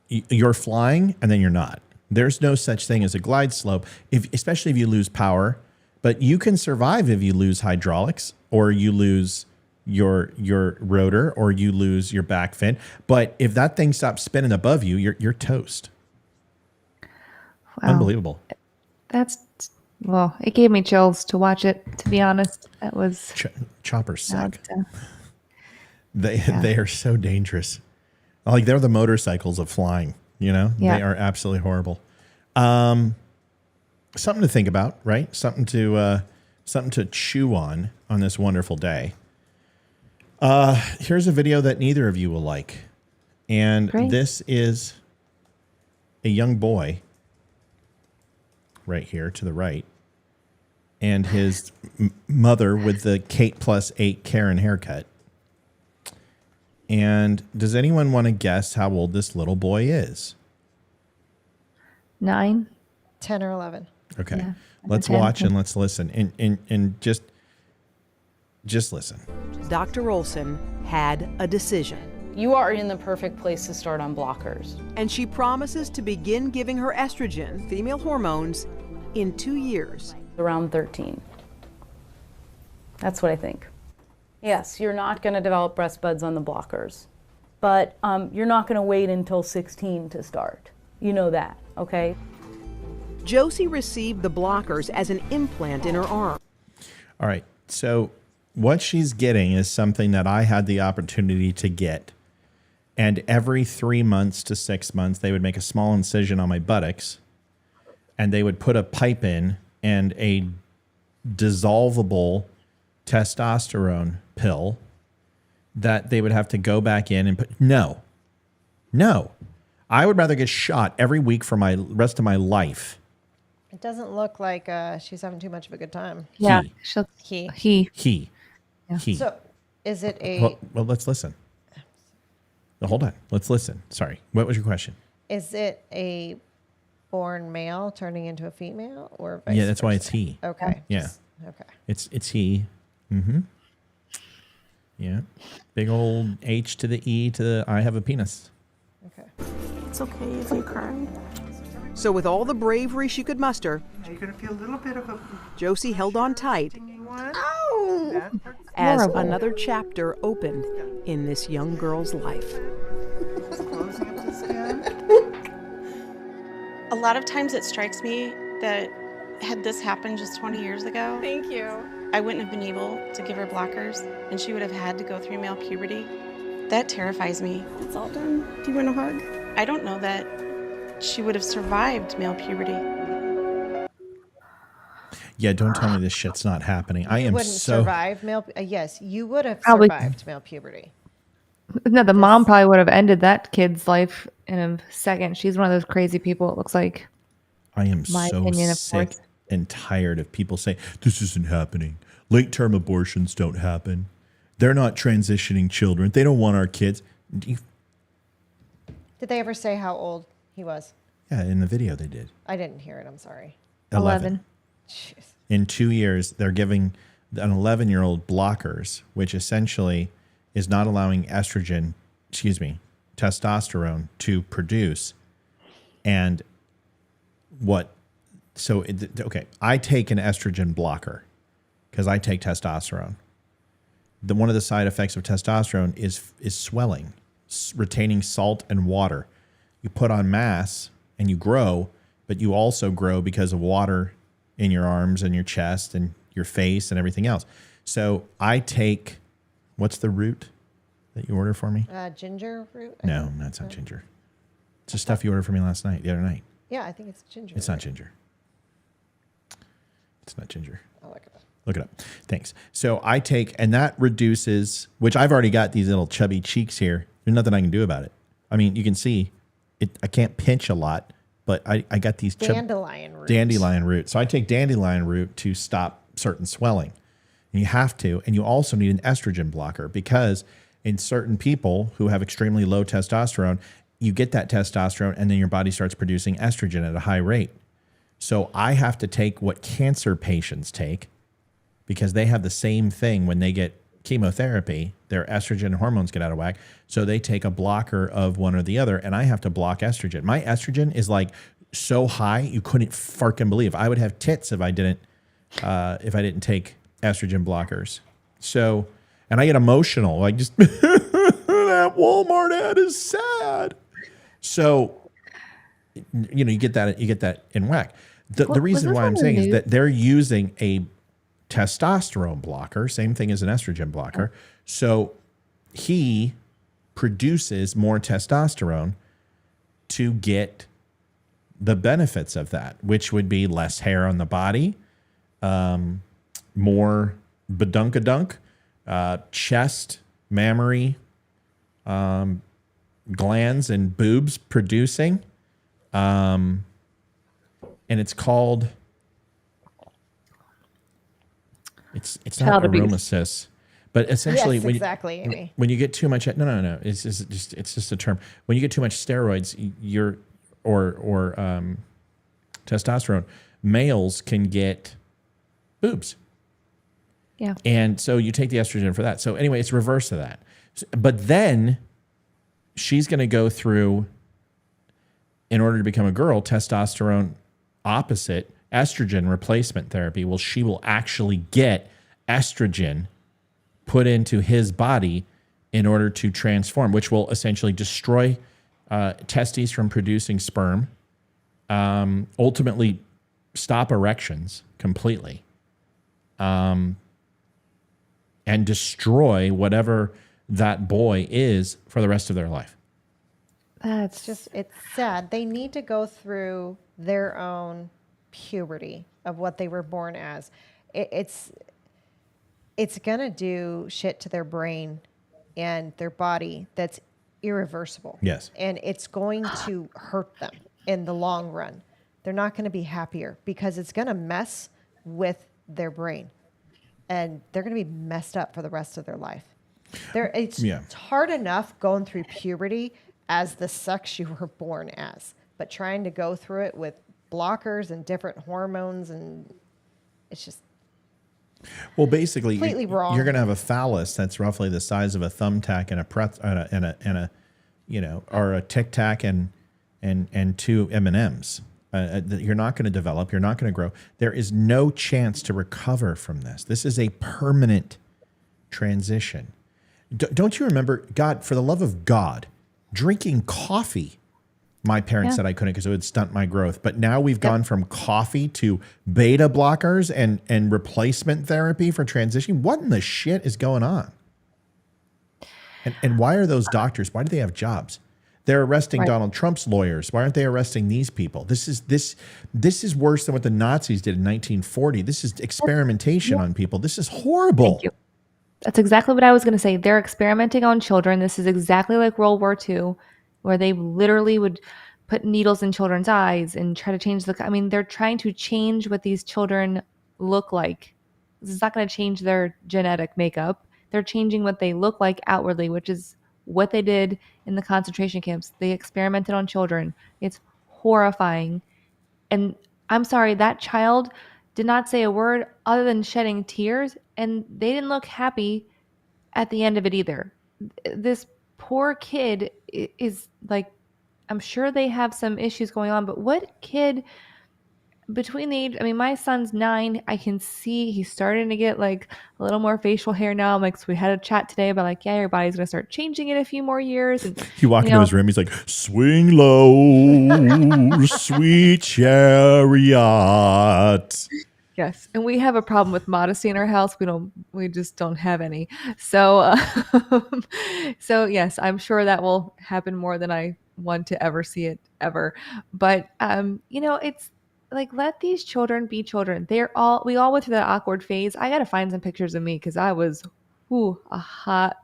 [SPEAKER 4] you're flying and then you're not. There's no such thing as a glide slope, especially if you lose power. But you can survive if you lose hydraulics, or you lose your rotor, or you lose your back fin. But if that thing stops spinning above you, you're toast.
[SPEAKER 6] Wow.
[SPEAKER 4] Unbelievable.
[SPEAKER 6] It gave me chills to watch it, to be honest. That was
[SPEAKER 4] Choppers suck.
[SPEAKER 6] sad.
[SPEAKER 4] They are so dangerous. Like, they're the motorcycles of flying,
[SPEAKER 6] Yeah.
[SPEAKER 4] They are absolutely horrible. Something to think about, right? Something to chew on this wonderful day. Here's a video that neither of you will like. And
[SPEAKER 6] Great.
[SPEAKER 4] This is a young boy right here to the right, and his mother with the Kate plus 8 Karen haircut. And does anyone want to guess how old this little boy is?
[SPEAKER 6] 9.
[SPEAKER 5] 10 or 11.
[SPEAKER 4] Okay.
[SPEAKER 6] Yeah,
[SPEAKER 4] Let's
[SPEAKER 6] 10.
[SPEAKER 4] watch and let's listen. And just listen.
[SPEAKER 7] Dr. Olson had a decision,
[SPEAKER 8] You are in the perfect place to start on blockers.
[SPEAKER 7] and she promises to begin giving her estrogen, female hormones, in 2 years.
[SPEAKER 8] Around 13. That's what I think. Yes, you're not going to develop breast buds on the blockers, but you're not going to wait until 16 to start. You know that, okay?
[SPEAKER 7] Josie received the blockers as an implant in her arm.
[SPEAKER 4] All right. So what she's getting is something that I had the opportunity to get. And every 3 months to 6 months, they would make a small incision on my buttocks, and they would put a pipe in and a dissolvable testosterone pill that they would have to go back in and put. No. I would rather get shot every week for my rest of my life.
[SPEAKER 5] It doesn't look like she's having too much of a good time.
[SPEAKER 6] Yeah.
[SPEAKER 5] He.
[SPEAKER 4] He.
[SPEAKER 5] So is it a
[SPEAKER 4] Well, let's listen. Hold on. Let's listen. Sorry. What was your question?
[SPEAKER 5] is it a born male turning into a female, or vice
[SPEAKER 4] Yeah, that's why
[SPEAKER 5] versa?
[SPEAKER 4] it's he.
[SPEAKER 5] Okay.
[SPEAKER 4] Yeah.
[SPEAKER 5] Okay.
[SPEAKER 4] It's he. Mm-hmm. Yeah. Big old H to the E to the I have a penis.
[SPEAKER 5] Okay.
[SPEAKER 9] It's okay if you cry.
[SPEAKER 7] So with all the bravery she could muster,
[SPEAKER 10] You're going to feel a little bit of a
[SPEAKER 7] Josie held on tight
[SPEAKER 10] one.
[SPEAKER 7] as
[SPEAKER 6] Horrible.
[SPEAKER 7] another chapter opened in this young girl's life.
[SPEAKER 10] Closing up the skin.
[SPEAKER 9] A lot of times it strikes me that had this happened just 20 years ago,
[SPEAKER 11] Thank you.
[SPEAKER 9] I wouldn't have been able to give her blockers and she would have had to go through male puberty. That terrifies me.
[SPEAKER 11] It's all done. Do you want a hug?
[SPEAKER 9] I don't know that she would have survived male puberty.
[SPEAKER 4] Yeah, don't tell me this shit's not happening. I am
[SPEAKER 5] Wouldn't
[SPEAKER 4] so
[SPEAKER 5] survive male. Yes, you would have
[SPEAKER 6] Probably.
[SPEAKER 5] survived male puberty.
[SPEAKER 6] No, the mom probably would have ended that kid's life in a second. She's one of those crazy people, it looks like.
[SPEAKER 4] I am
[SPEAKER 6] My
[SPEAKER 4] so
[SPEAKER 6] opinion, of
[SPEAKER 4] sick
[SPEAKER 6] course.
[SPEAKER 4] and tired of people saying this isn't happening. Late term abortions don't happen. They're not transitioning children. They don't want our kids.
[SPEAKER 5] Did they ever say how old he was?
[SPEAKER 4] Yeah, in the video they did.
[SPEAKER 5] I didn't hear it. I'm sorry.
[SPEAKER 6] 11.
[SPEAKER 5] Jeez.
[SPEAKER 4] In 2 years, they're giving an 11-year-old blockers, which essentially is not allowing testosterone to produce. And I take an estrogen blocker because I take testosterone. One of the side effects of testosterone is swelling, retaining salt and water. You put on mass and you grow, but you also grow because of water in your arms and your chest and your face and everything else. So I take, what's the root that you order for me?
[SPEAKER 5] Ginger root?
[SPEAKER 4] No, that's not ginger. It's the stuff you ordered for me the other night.
[SPEAKER 5] Yeah, I think it's ginger.
[SPEAKER 4] It's not ginger. It's not ginger.
[SPEAKER 5] I'll look it up.
[SPEAKER 4] Look it up. Thanks. So I take, and that reduces, which I've already got these little chubby cheeks here. There's nothing I can do about it. I mean, you can see it. I can't pinch a lot, but I got these
[SPEAKER 5] dandelion
[SPEAKER 4] root. So I take dandelion root to stop certain swelling. And you have to, and you also need an estrogen blocker because in certain people who have extremely low testosterone, you get that testosterone and then your body starts producing estrogen at a high rate. So I have to take what cancer patients take because they have the same thing when they get chemotherapy. Their estrogen hormones get out of whack. So they take a blocker of one or the other, and I have to block estrogen. My estrogen is like so high you couldn't fucking believe. I would have tits if I didn't take estrogen blockers. So, and I get emotional. Like just that Walmart ad is sad. So, you get that in whack. The reason why I'm saying is that they're using a testosterone blocker, same thing as an estrogen blocker. So he produces more testosterone to get the benefits of that, which would be less hair on the body, more badunkadunk, chest, mammary, glands and boobs producing. And it's called, it's not aromasis, but essentially
[SPEAKER 5] Amy.
[SPEAKER 4] when you get too much, no, it's just a term. When you get too much steroids, or testosterone, males can get boobs.
[SPEAKER 6] Yeah.
[SPEAKER 4] And so you take the estrogen for that. So anyway, it's reverse of that. But then she's going to go through, in order to become a girl, testosterone opposite estrogen replacement therapy. Well, she will actually get estrogen put into his body in order to transform, which will essentially destroy testes from producing sperm, ultimately stop erections completely, and destroy whatever that boy is for the rest of their life.
[SPEAKER 5] It's sad. They need to go through their own puberty of what they were born as. It's going to do shit to their brain and their body that's irreversible.
[SPEAKER 4] Yes.
[SPEAKER 5] And it's going to hurt them in the long run. They're not going to be happier because it's going to mess with their brain. And they're going to be messed up for the rest of their life. It's hard enough going through puberty as the sex you were born as, but trying to go through it with blockers and different hormones, and it's just
[SPEAKER 4] basically
[SPEAKER 5] completely wrong.
[SPEAKER 4] You're going to have a phallus that's roughly the size of a thumbtack or a Tic Tac and two M&Ms. You're not going to develop. You're not going to grow. There is no chance to recover from this. This is a permanent transition. Don't you remember, God, for the love of God, drinking coffee? My parents said I couldn't because it would stunt my growth. But now we've gone from coffee to beta blockers and replacement therapy for transition. What in the shit is going on? And why are those doctors, why do they have jobs? They're arresting Donald Trump's lawyers. Why aren't they arresting these people? This is worse than what the Nazis did in 1940. This is experimentation on people. This is horrible.
[SPEAKER 6] Thank you. That's exactly what I was going to say. They're experimenting on children. This is exactly like World War II, where they literally would put needles in children's eyes and try to change they're trying to change what these children look like. This is not going to change their genetic makeup. They're changing what they look like outwardly, which is what they did in the concentration camps. They experimented on children. It's horrifying. And I'm sorry, that child did not say a word other than shedding tears, and they didn't look happy at the end of it either. This poor kid is like, I'm sure they have some issues going on, but what kid between the age, I mean, my son's 9. I can see he's starting to get like a little more facial hair now. I'm like, so we had a chat today about like, yeah, your body's going to start changing in a few more years. And
[SPEAKER 4] you walk into his room, he's like, swing low, sweet chariot.
[SPEAKER 6] Yes, and we have a problem with modesty in our house. We just don't have any. So, so yes, I'm sure that will happen more than I want to ever see it ever. But it's like, let these children be children. We all went through that awkward phase. I got to find some pictures of me because I was, a hot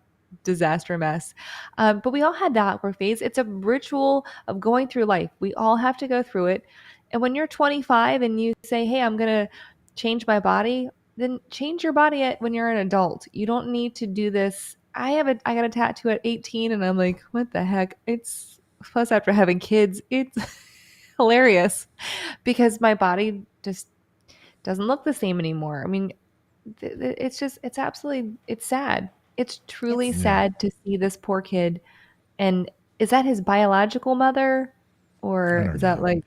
[SPEAKER 6] disaster mess. But we all had that awkward phase. It's a ritual of going through life. We all have to go through it. And when you're 25 and you say, hey, I'm going to change my body, then change your body when you're an adult. You don't need to do this. I got a tattoo at 18 and I'm like, what the heck? It's plus after having kids, it's hilarious because my body just doesn't look the same anymore. I mean, it's sad. It's truly sad to see this poor kid. And is that his biological mother, or is that like?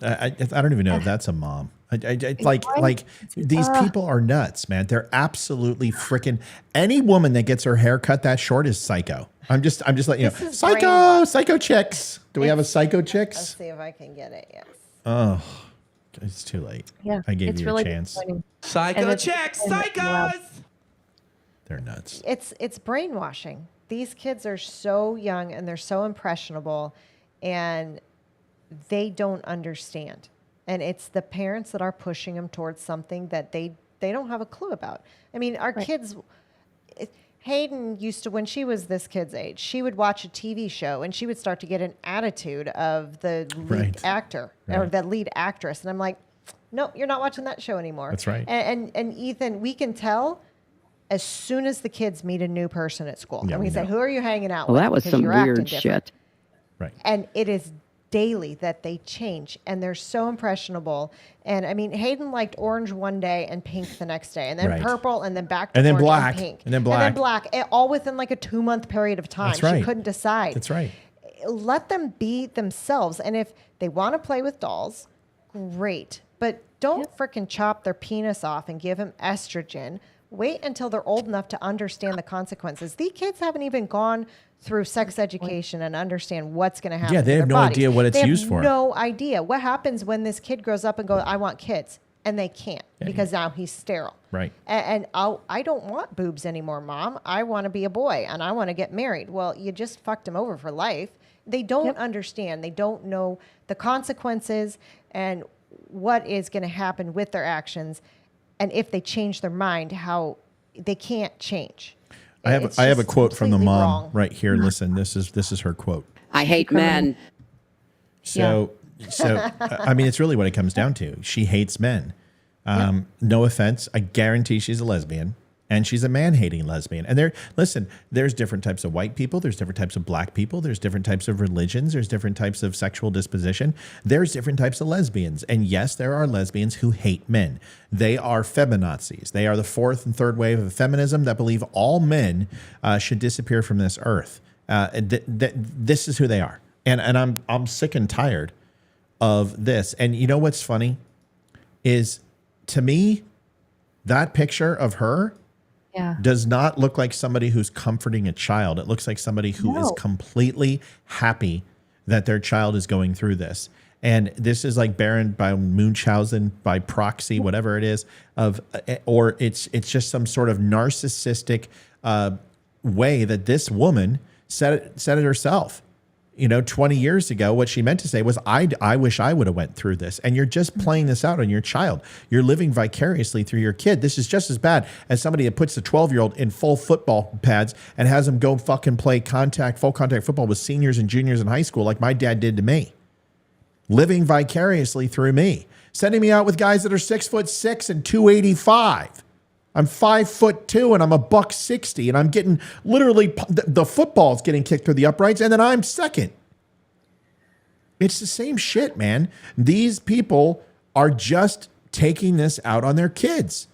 [SPEAKER 4] I don't even know if that's a mom. Like these people are nuts, man. They're absolutely freaking. Any woman that gets her hair cut that short is psycho. I'm just letting you know. Psycho chicks. Do we have a psycho chicks?
[SPEAKER 5] Let's see if I can get it. Yes.
[SPEAKER 4] Oh, it's too late.
[SPEAKER 6] Yeah,
[SPEAKER 4] I gave you
[SPEAKER 6] really
[SPEAKER 4] a chance.
[SPEAKER 12] Psycho chicks, psychos.
[SPEAKER 4] They're nuts.
[SPEAKER 5] It's brainwashing. These kids are so young and they're so impressionable, and they don't understand. And it's the parents that are pushing them towards something that they don't have a clue about. I mean, our kids, Hayden used to, when she was this kid's age, she would watch a TV show and she would start to get an attitude of the lead actor or the lead actress. And I'm like, no, you're not watching that show anymore.
[SPEAKER 4] That's right.
[SPEAKER 5] And Ethan, we can tell as soon as the kids meet a new person at school.
[SPEAKER 4] Yeah,
[SPEAKER 5] and we say, who are you hanging out
[SPEAKER 13] Well,
[SPEAKER 5] with?
[SPEAKER 13] that was
[SPEAKER 5] Because
[SPEAKER 13] some
[SPEAKER 5] you're acting
[SPEAKER 13] weird
[SPEAKER 5] different.
[SPEAKER 13] shit.
[SPEAKER 4] Right.
[SPEAKER 5] And it is daily that they change, and they're so impressionable. And I mean, Hayden liked orange one day and pink the next day, and then purple, and then back to
[SPEAKER 4] and then
[SPEAKER 5] orange
[SPEAKER 4] black,
[SPEAKER 5] and pink,
[SPEAKER 4] and then black,
[SPEAKER 5] all within like a 2-month period of time.
[SPEAKER 4] That's right.
[SPEAKER 5] She couldn't decide.
[SPEAKER 4] That's right.
[SPEAKER 5] Let them be themselves, and if they want to play with dolls, great, but don't freaking chop their penis off and give them estrogen. Wait until they're old enough to understand the consequences. These kids haven't even gone through sex education and understand what's going to happen.
[SPEAKER 4] Yeah, they have no idea what it's used for.
[SPEAKER 5] No idea. What happens when this kid grows up and goes, I want kids, and they can't because now he's sterile.
[SPEAKER 4] Right.
[SPEAKER 5] And I don't want boobs anymore, Mom. I want to be a boy and I want to get married. Well, you just fucked him over for life. They don't understand. They don't know the consequences and what is going to happen with their actions. And if they change their mind, how they can't change.
[SPEAKER 4] I have a quote from the mom right here. Listen, this is her quote.
[SPEAKER 13] I hate men.
[SPEAKER 4] So I mean, it's really what it comes down to. She hates men. No offense. I guarantee she's a lesbian, and she's a man-hating lesbian. And there's different types of white people. There's different types of black people. There's different types of religions. There's different types of sexual disposition. There's different types of lesbians. And yes, there are lesbians who hate men. They are feminazis. They are the fourth and third wave of feminism that believe all men should disappear from this earth. This is who they are. And I'm sick and tired of this. And you know what's funny is, to me, that picture of her does not look like somebody who's comforting a child. It looks like somebody who is completely happy that their child is going through this. And this is like Baron by Munchausen, by proxy, whatever it is, or it's just some sort of narcissistic way that this woman said it herself. 20 years ago, what she meant to say was, I wish I would have went through this. And you're just playing this out on your child. You're living vicariously through your kid. This is just as bad as somebody that puts a 12-year-old in full football pads and has them go fucking play full contact football with seniors and juniors in high school like my dad did to me. Living vicariously through me. Sending me out with guys that are 6'6" and 285. I'm 5'2" and I'm $160, and I'm getting literally the football's getting kicked through the uprights, and then I'm second. It's the same shit, man. These people are just taking this out on their kids.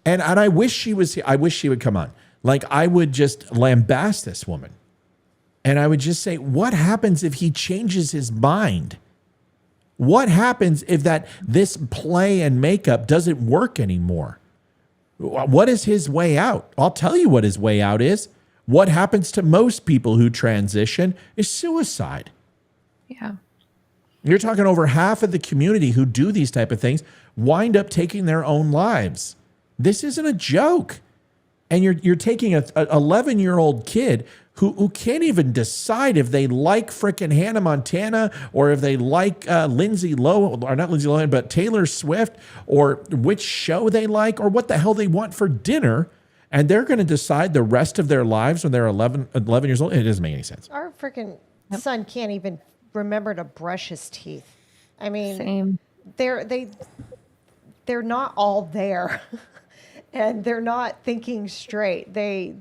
[SPEAKER 4] And I wish she was here. I wish she would come on. Like, I would just lambast this woman. And I would just say, what happens if he changes his mind? What happens if this play and makeup doesn't work anymore? What is his way out? I'll tell you what his way out is. What happens to most people who transition is suicide.
[SPEAKER 6] Yeah.
[SPEAKER 4] You're talking over half of the community who do these type of things wind up taking their own lives. This isn't a joke. And you're taking a 11-year-old kid who can't even decide if they like frickin' Hannah Montana or if they like Lindsay Lohan, or not Lindsay Lohan, but Taylor Swift, or which show they like, or what the hell they want for dinner. And they're going to decide the rest of their lives when they're 11 years old. It doesn't make any sense.
[SPEAKER 5] Our freaking son can't even remember to brush his teeth. I mean,
[SPEAKER 6] Same.
[SPEAKER 5] they're not all there. And they're not thinking straight. They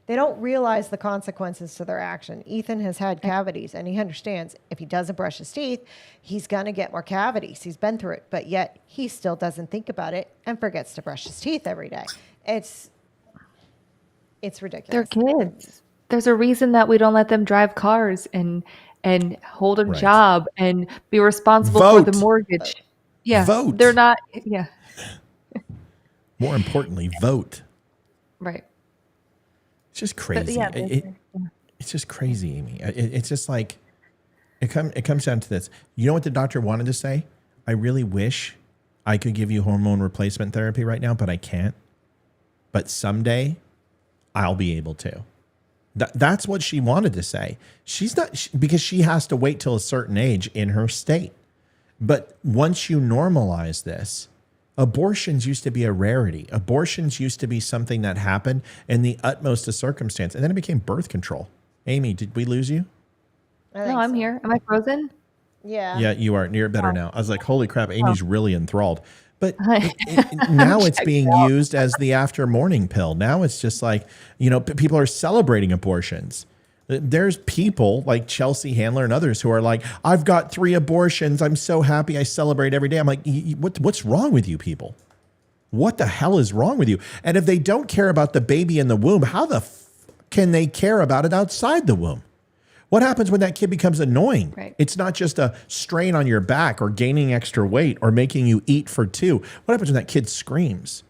[SPEAKER 5] don't realize the consequences to their action. Ethan has had cavities, and he understands if he doesn't brush his teeth, he's gonna get more cavities. He's been through it, but yet he still doesn't think about it and forgets to brush his teeth every day. It's ridiculous.
[SPEAKER 6] They're kids. There's a reason that we don't let them drive cars and hold a
[SPEAKER 4] Right.
[SPEAKER 6] job and be responsible
[SPEAKER 4] Vote.
[SPEAKER 6] for the mortgage. Yeah,
[SPEAKER 4] Vote.
[SPEAKER 6] they're not. Yeah,
[SPEAKER 4] More importantly, vote.
[SPEAKER 6] right.
[SPEAKER 4] It's just crazy.
[SPEAKER 6] yeah,
[SPEAKER 4] It's just crazy, Amy. It's just like, it comes down to this. You know what the doctor wanted to say? I really wish I could give you hormone replacement therapy right now, but I can't. But someday I'll be able to. That's what she wanted to say. She's not, because she has to wait till a certain age in her state. But once you normalize this, abortions used to be a rarity. Abortions used to be something that happened in the utmost of circumstance. And then it became birth control. Amy, did we lose you?
[SPEAKER 6] No, I'm here. Am I frozen?
[SPEAKER 5] Yeah.
[SPEAKER 4] Yeah, you are. You're better now. I was like, holy crap, Amy's really enthralled. But now it's being used as the after morning pill. Now it's just like, people are celebrating abortions. There's people like Chelsea Handler and others who are like, I've got 3 abortions. I'm so happy. I celebrate every day. I'm like, what's wrong with you people? What the hell is wrong with you? And if they don't care about the baby in the womb, how the can they care about it outside the womb? What happens when that kid becomes annoying?
[SPEAKER 6] Right.
[SPEAKER 4] It's not just a strain on your back or gaining extra weight or making you eat for 2. What happens when that kid screams?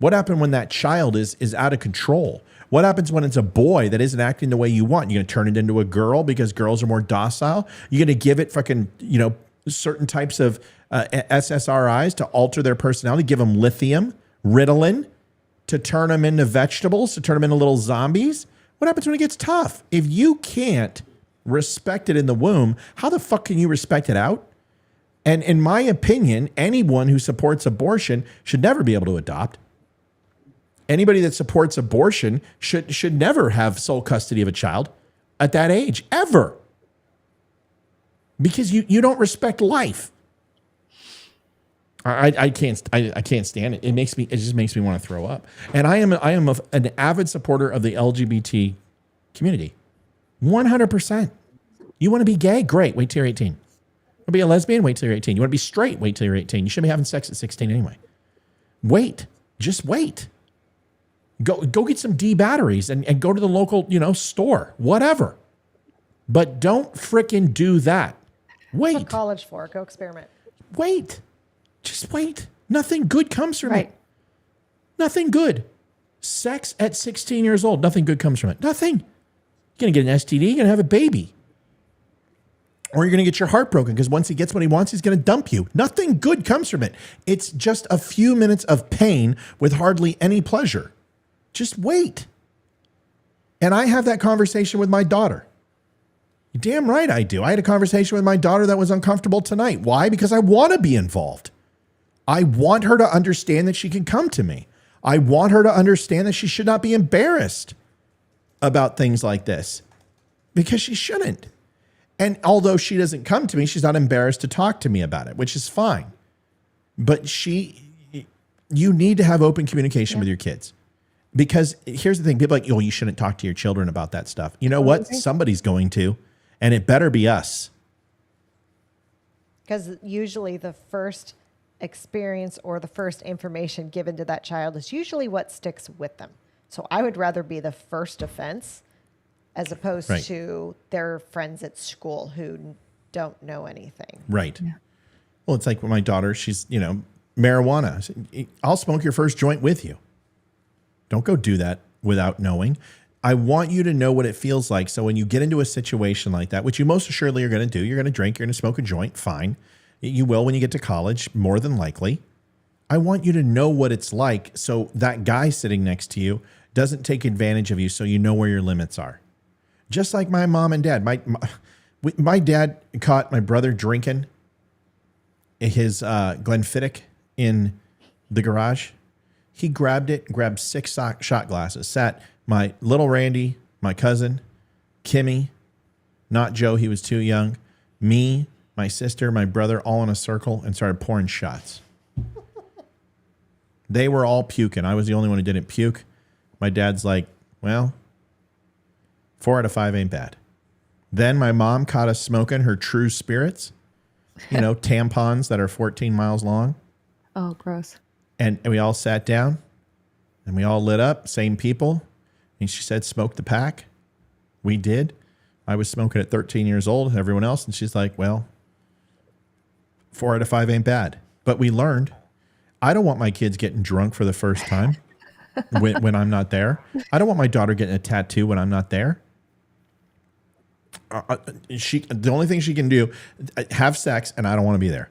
[SPEAKER 4] What happens when that child is out of control? What happens when it's a boy that isn't acting the way you want? You're going to turn it into a girl because girls are more docile? You're going to give it fucking, certain types of SSRIs to alter their personality, give them lithium, Ritalin, to turn them into vegetables, to turn them into little zombies? What happens when it gets tough? If you can't respect it in the womb, how the fuck can you respect it out? And in my opinion, anyone who supports abortion should never be able to adopt. Anybody that supports abortion should never have sole custody of a child at that age, ever. Because you don't respect life. I can't stand it. It just makes me want to throw up. And I am an avid supporter of the LGBT community. 100%. You want to be gay? Great. Wait till you're 18. You want to be a lesbian? Wait till you're 18. You want to be straight? Wait till you're 18. You shouldn't be having sex at 16 anyway. Wait. Just wait. Go get some D batteries and go to the local, store, whatever. But don't frickin' do that. Wait.
[SPEAKER 5] What's college for? Go experiment.
[SPEAKER 4] Wait. Just wait. Nothing good comes from it. Nothing good. Sex at 16 years old, nothing good comes from it. Nothing. You're going to get an STD, you're going to have a baby. Or you're going to get your heart broken because once he gets what he wants, he's going to dump you. Nothing good comes from it. It's just a few minutes of pain with hardly any pleasure. Just wait. And I have that conversation with my daughter. You're damn right I do. I had a conversation with my daughter that was uncomfortable tonight. Why? Because I want to be involved. I want her to understand that she can come to me. I want her to understand that she should not be embarrassed about things like this because she shouldn't. And although she doesn't come to me, she's not embarrassed to talk to me about it, which is fine. But you need to have open communication with your kids. Because here's the thing, people are like, you shouldn't talk to your children about that stuff. You know what? Somebody's going to, and it better be us.
[SPEAKER 5] Because usually the first experience or the first information given to that child is usually what sticks with them. So I would rather be the first offense as opposed
[SPEAKER 4] Right.
[SPEAKER 5] to their friends at school who don't know anything.
[SPEAKER 4] Right. Yeah. Well, it's like when my daughter, she's, marijuana. I said, I'll smoke your first joint with you. Don't go do that without knowing. I want you to know what it feels like. So when you get into a situation like that, which you most assuredly are going to do, you're going to drink, you're going to smoke a joint, fine. You will when you get to college, more than likely. I want you to know what it's like so that guy sitting next to you doesn't take advantage of you, so you know where your limits are. Just like my mom and dad. My dad caught my brother drinking his Glenfiddich in the garage. He grabbed it, grabbed 6 shot glasses, sat my little Randy, my cousin, Kimmy, not Joe, he was too young, me, my sister, my brother, all in a circle and started pouring shots. They were all puking. I was the only one who didn't puke. My dad's like, well, 4 out of 5 ain't bad. Then my mom caught us smoking her True Spirits, tampons that are 14 miles long.
[SPEAKER 6] Oh, gross.
[SPEAKER 4] And we all sat down and we all lit up, same people. And she said, smoke the pack. We did. I was smoking at 13 years old, everyone else. And she's like, well, 4 out of 5 ain't bad. But we learned. I don't want my kids getting drunk for the first time when I'm not there. I don't want my daughter getting a tattoo when I'm not there. The only thing she can do, have sex, and I don't want to be there.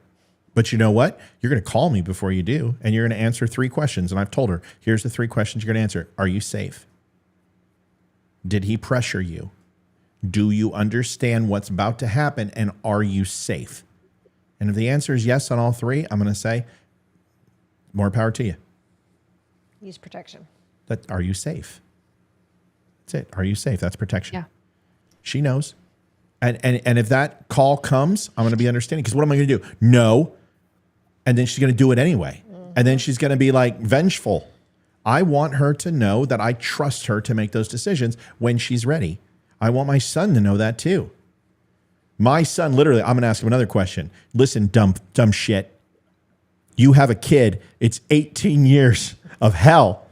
[SPEAKER 4] But you know what? You're going to call me before you do, and you're going to answer 3 questions. And I've told her, here's the 3 questions you're going to answer. Are you safe? Did he pressure you? Do you understand what's about to happen, and are you safe? And if the answer is yes on all 3, I'm going to say, more power to you.
[SPEAKER 5] Use protection.
[SPEAKER 4] Are you safe? That's it. Are you safe? That's protection.
[SPEAKER 6] Yeah.
[SPEAKER 4] She knows. And if that call comes, I'm going to be understanding. Because what am I going to do? No. And then she's going to do it anyway. Mm-hmm. And then she's going to be like vengeful. I want her to know that I trust her to make those decisions when she's ready. I want my son to know that too. My son, literally, I'm going to ask him another question. Listen, dumb shit. You have a kid. It's 18 years of hell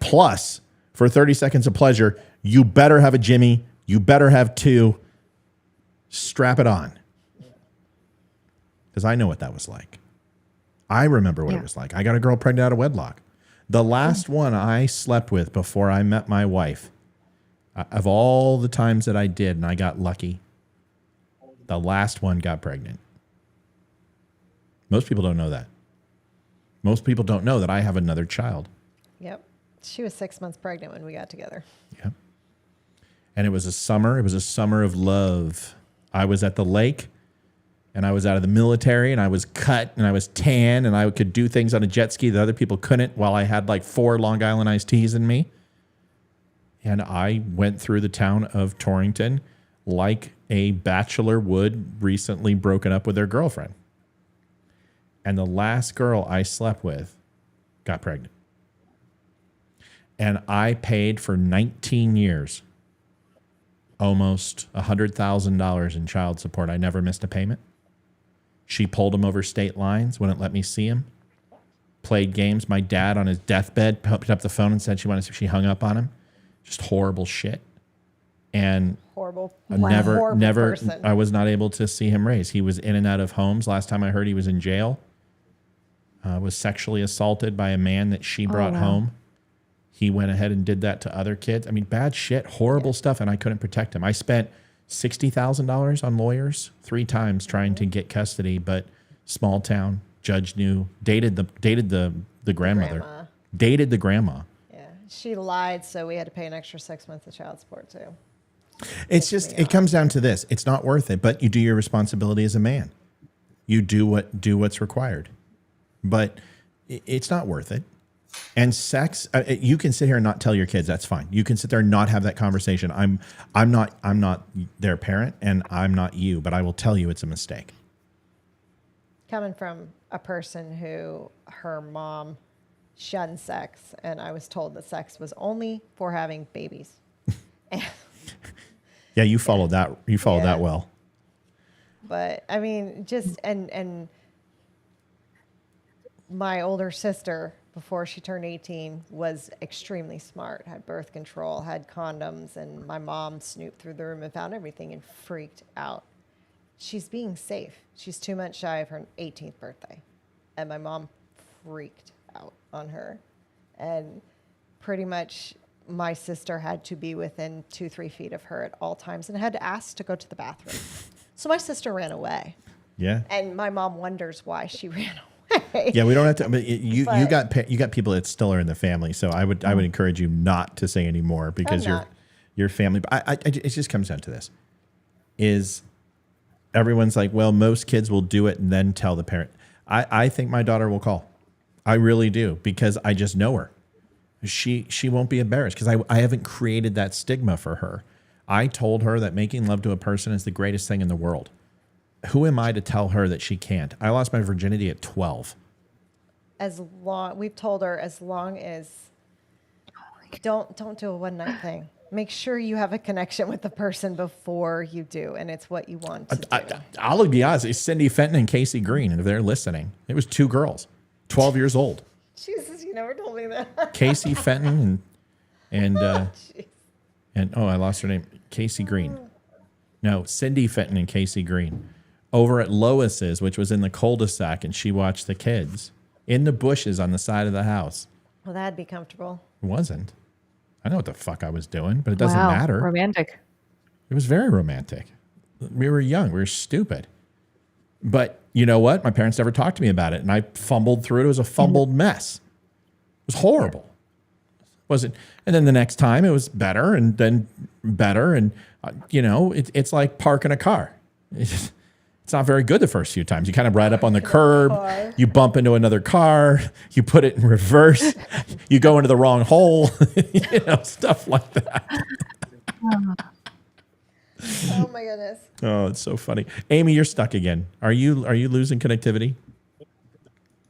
[SPEAKER 4] plus for 30 seconds of pleasure. You better have a Jimmy. You better have 2. Strap it on. Because I know what that was like. I remember what it was like. I got a girl pregnant out of wedlock. The last one I slept with before I met my wife, of all the times that I did, and I got lucky, the last one got pregnant. Most people don't know that. Most people don't know that I have another child.
[SPEAKER 5] Yep. She was 6 months pregnant when we got together.
[SPEAKER 4] Yep. And it was a summer. It was a summer of love. I was at the lake, and I was out of the military, and I was cut, and I was tan, and I could do things on a jet ski that other people couldn't while I had like 4 Long Island iced teas in me. And I went through the town of Torrington like a bachelor would recently broken up with their girlfriend. And the last girl I slept with got pregnant. And I paid for 19 years, almost $100,000 in child support. I never missed a payment. She pulled him over state lines, wouldn't let me see him. Played games. My dad on his deathbed picked up the phone and said she hung up on him. Just horrible shit. And
[SPEAKER 5] horrible
[SPEAKER 4] never
[SPEAKER 5] person.
[SPEAKER 4] I was not able to see him raise. He was in and out of homes. Last time I heard, he was in jail. Was sexually assaulted by a man that she brought home. He went ahead and did that to other kids. I mean, bad shit, horrible stuff, and I couldn't protect him. I spent $60,000 on lawyers 3 times trying to get custody, but small town, judge knew, dated the grandmother. Dated the grandma.
[SPEAKER 5] Yeah, she lied, so we had to pay an extra 6 months of child support too.
[SPEAKER 4] It's just, it comes down to this. It's not worth it, but you do your responsibility as a man. You do what's required. But it's not worth it. And sex, you can sit here and not tell your kids. That's fine. You can sit there and not have that conversation. I'm not their parent, and I'm not you. But I will tell you it's a mistake.
[SPEAKER 5] Coming from a person who her mom shunned sex, and I was told that sex was only for having babies.
[SPEAKER 4] Yeah, you followed that. You followed that well.
[SPEAKER 5] But I mean, just and my older sister, before she turned 18, was extremely smart, had birth control, had condoms, and my mom snooped through the room and found everything and freaked out. She's being safe. She's 2 months shy of her 18th birthday. And my mom freaked out on her. And pretty much my sister had to be within 2-3 feet of her at all times and had to ask to go to the bathroom. So my sister ran away.
[SPEAKER 4] Yeah.
[SPEAKER 5] And my mom wonders why she ran away.
[SPEAKER 4] Yeah, we don't have to. But you got people that still are in the family, so I would encourage you not to say any more because your family. But it just comes down to this: is everyone's like, well, most kids will do it and then tell the parent. I think my daughter will call. I really do because I just know her. She won't be embarrassed because I haven't created that stigma for her. I told her that making love to a person is the greatest thing in the world. Who am I to tell her that she can't? I lost my virginity at 12.
[SPEAKER 5] We've told her as long as don't do a one night thing. Make sure you have a connection with the person before you do, and it's what you want to do.
[SPEAKER 4] I'll be honest. It's Cindy Fenton and Casey Green, and if they're listening, it was 2 girls, 12 years old.
[SPEAKER 5] Jesus, you never told me that.
[SPEAKER 4] Casey Fenton and I lost her name. Casey Green. No, Cindy Fenton and Casey Green. Over at Lois's, which was in the cul-de-sac, and she watched the kids in the bushes on the side of the house.
[SPEAKER 5] Well, that'd be comfortable.
[SPEAKER 4] It wasn't. I know what the fuck I was doing, but it doesn't matter.
[SPEAKER 6] Romantic.
[SPEAKER 4] It was very romantic. We were young. We were stupid. But you know what? My parents never talked to me about it, and I fumbled through it. It was a fumbled mess. It was horrible. Wasn't? And then the next time it was better, and then better, and it's like parking a car. It's not very good the first few times. You kind of ride up on the curb, you bump into another car, you put it in reverse, you go into the wrong hole, stuff like that.
[SPEAKER 5] Oh my goodness.
[SPEAKER 4] Oh, it's so funny. Amy, you're stuck again. Are you losing connectivity?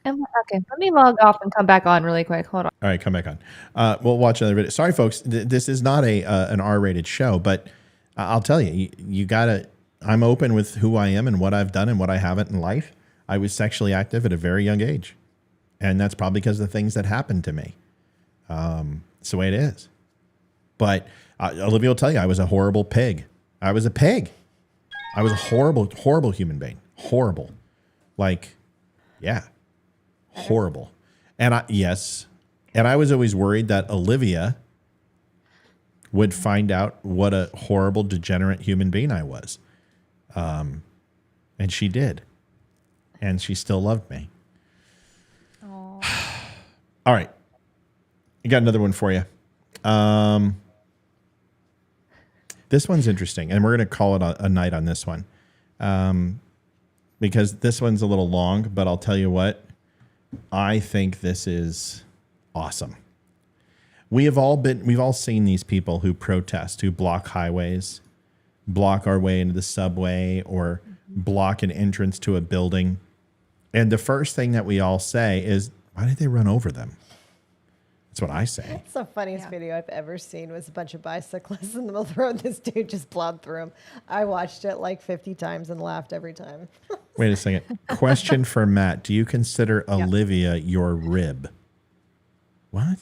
[SPEAKER 6] Okay, let me log off and come back on really quick. Hold on.
[SPEAKER 4] All right, come back on. We'll watch another video. Sorry, folks. This is not an R-rated show, but I'll tell you gotta. I'm open with who I am and what I've done and what I haven't in life. I was sexually active at a very young age, and that's probably because of the things that happened to me. It's the way it is. But Olivia will tell you, I was a horrible pig. I was a pig. I was a horrible, horrible human being. Horrible. Horrible. And I was always worried that Olivia would find out what a horrible, degenerate human being I was. And she did. And she still loved me. All right. I got another one for you. This one's interesting, and we're going to call it a night on this one. Because this one's a little long, but I'll tell you what. I think this is awesome. We've all seen these people who protest, who block highways, block our way into the subway, or block an entrance to a building. And the first thing that we all say is, why did they run over them? That's what I say.
[SPEAKER 5] It's the funniest video I've ever seen was a bunch of bicyclists in the middle of the road. This dude just plowed through them. I watched it like 50 times and laughed every time.
[SPEAKER 4] Wait a second. Question for Matt. Do you consider Olivia your rib? What?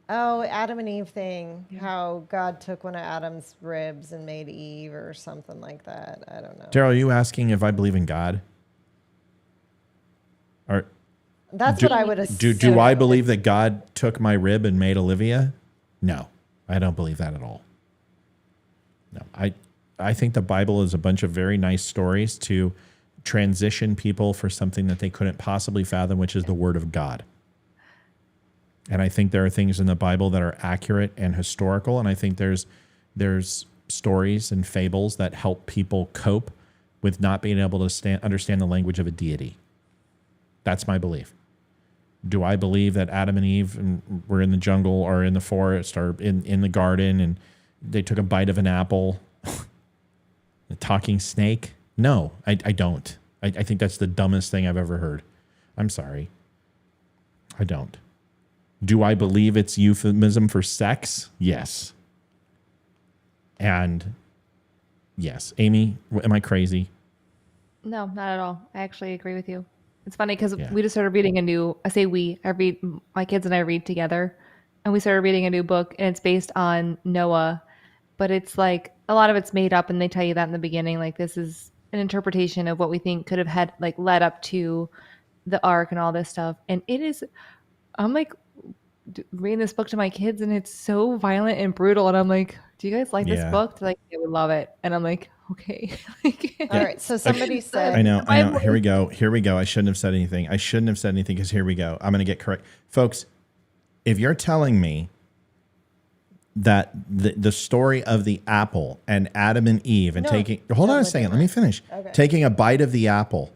[SPEAKER 5] Oh, Adam and Eve thing. How God took one of Adam's ribs and made Eve or something like that. I don't know.
[SPEAKER 4] Daryl, are you asking if I believe in God? Or
[SPEAKER 5] That's what I would assume.
[SPEAKER 4] Do I believe that God took my rib and made Olivia? No, I don't believe that at all. No, I think the Bible is a bunch of very nice stories to transition people for something that they couldn't possibly fathom, which is the Word of God. And I think there are things in the Bible that are accurate and historical, and I think there's stories and fables that help people cope with not being able to understand the language of a deity. That's my belief. Do I believe that Adam and Eve were in the jungle or in the forest or in the garden and they took a bite of an apple? A talking snake? No, I don't. I think that's the dumbest thing I've ever heard. I'm sorry. I don't. Do I believe it's euphemism for sex? Yes. And yes. Amy, am I crazy?
[SPEAKER 6] No, not at all. I actually agree with you. It's funny because we just started reading my kids and I read together, and we started reading a new book, and it's based on Noah, but it's like a lot of it's made up, and they tell you that in the beginning, like this is an interpretation of what we think could have had like led up to the ark and all this stuff. And I'm like reading this book to my kids, and it's so violent and brutal, and I'm like, do you guys like this book? They're like, they would love it. And I'm like, okay.
[SPEAKER 5] All right, so somebody said,
[SPEAKER 4] I know. Here we go. I shouldn't have said anything because here we go. I'm going to get correct. Folks, if you're telling me that the story of the apple and Adam and Eve and hold on a second, let me finish. Okay. Taking a bite of the apple.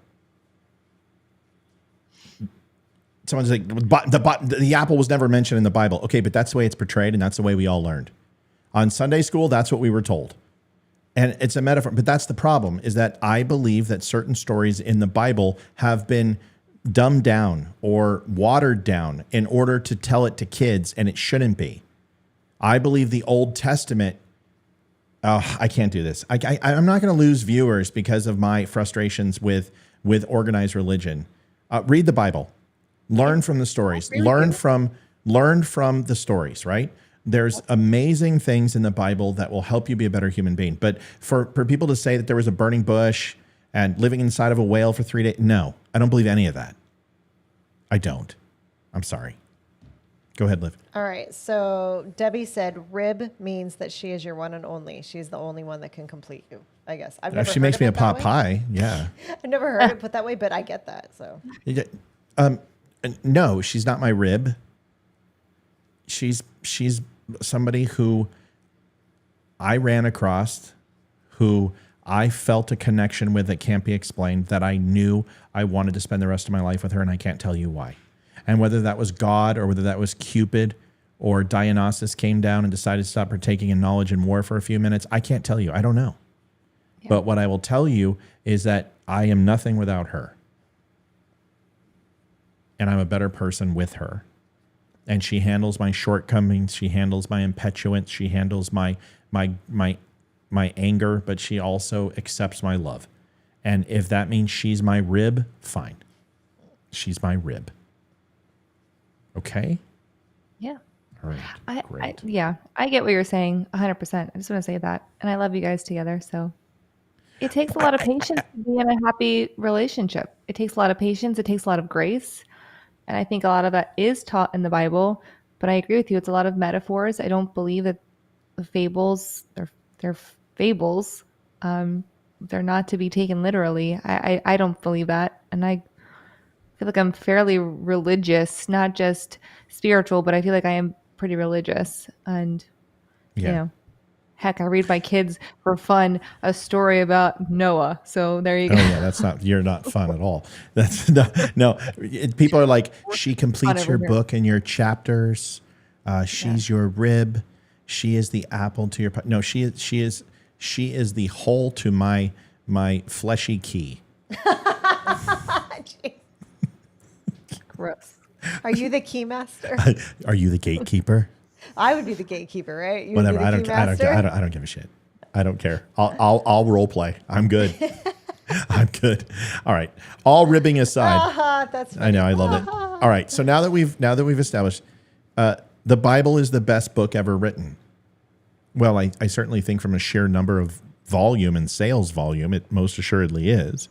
[SPEAKER 4] Someone's like, the apple was never mentioned in the Bible. Okay, but that's the way it's portrayed, and that's the way we all learned. On Sunday school, that's what we were told. And it's a metaphor. But that's the problem, is that I believe that certain stories in the Bible have been dumbed down or watered down in order to tell it to kids, and it shouldn't be. I believe the Old Testament, I can't do this. I'm not going to lose viewers because of my frustrations with organized religion. Read the Bible. Learn from the stories. Learn from the stories, right? There's amazing things in the Bible that will help you be a better human being. But for people to say that there was a burning bush and living inside of a whale for 3 days, no, I don't believe any of that. I don't. I'm sorry. Go ahead, Liv.
[SPEAKER 5] All right. So Debbie said rib means that she is your one and only. She's the only one that can complete you, I guess. I've never
[SPEAKER 4] she makes me a pot pie, yeah.
[SPEAKER 5] I've never heard it put that way, but I get that. So.
[SPEAKER 4] No, she's not my rib. She's somebody who I ran across, who I felt a connection with that can't be explained, that I knew I wanted to spend the rest of my life with her, and I can't tell you why. And whether that was God or whether that was Cupid or Dionysus came down and decided to stop partaking in knowledge and war for a few minutes, I can't tell you. I don't know. Yeah. But what I will tell you is that I am nothing without her. And I'm a better person with her. And she handles my shortcomings. She handles my impetuance. She handles my anger, but she also accepts my love. And if that means she's my rib, fine. She's my rib. Okay?
[SPEAKER 6] Yeah.
[SPEAKER 4] All right. Great.
[SPEAKER 6] I get what you're saying 100%. I just want to say that. And I love you guys together. So it takes a lot of patience to be in a happy relationship. It takes a lot of patience. It takes a lot of grace. And I think a lot of that is taught in the Bible. But I agree with you. It's a lot of metaphors. I don't believe that the fables, they're fables. They're not to be taken literally. I don't believe that. And I feel like I'm fairly religious, not just spiritual, but I feel like I am pretty religious. And, you know, heck, I read my kids for fun a story about Noah. So there you go.
[SPEAKER 4] Oh, yeah, you're not fun at all. That's no. People are like, she completes your book and your chapters. She's your rib. She is the apple to your pie. No, she is the hole to my fleshy key.
[SPEAKER 5] Gross. Are you the key master?
[SPEAKER 4] Are you the gatekeeper?
[SPEAKER 5] I would be the gatekeeper, right? You
[SPEAKER 4] Whatever. I don't give a shit. I don't care. I'll role play. I'm good. I'm good. All right. All ribbing aside.
[SPEAKER 5] That's funny.
[SPEAKER 4] I know. I love it. All right. So now that we've established, the Bible is the best book ever written. Well, I certainly think from a sheer number of volume and sales volume, it most assuredly is.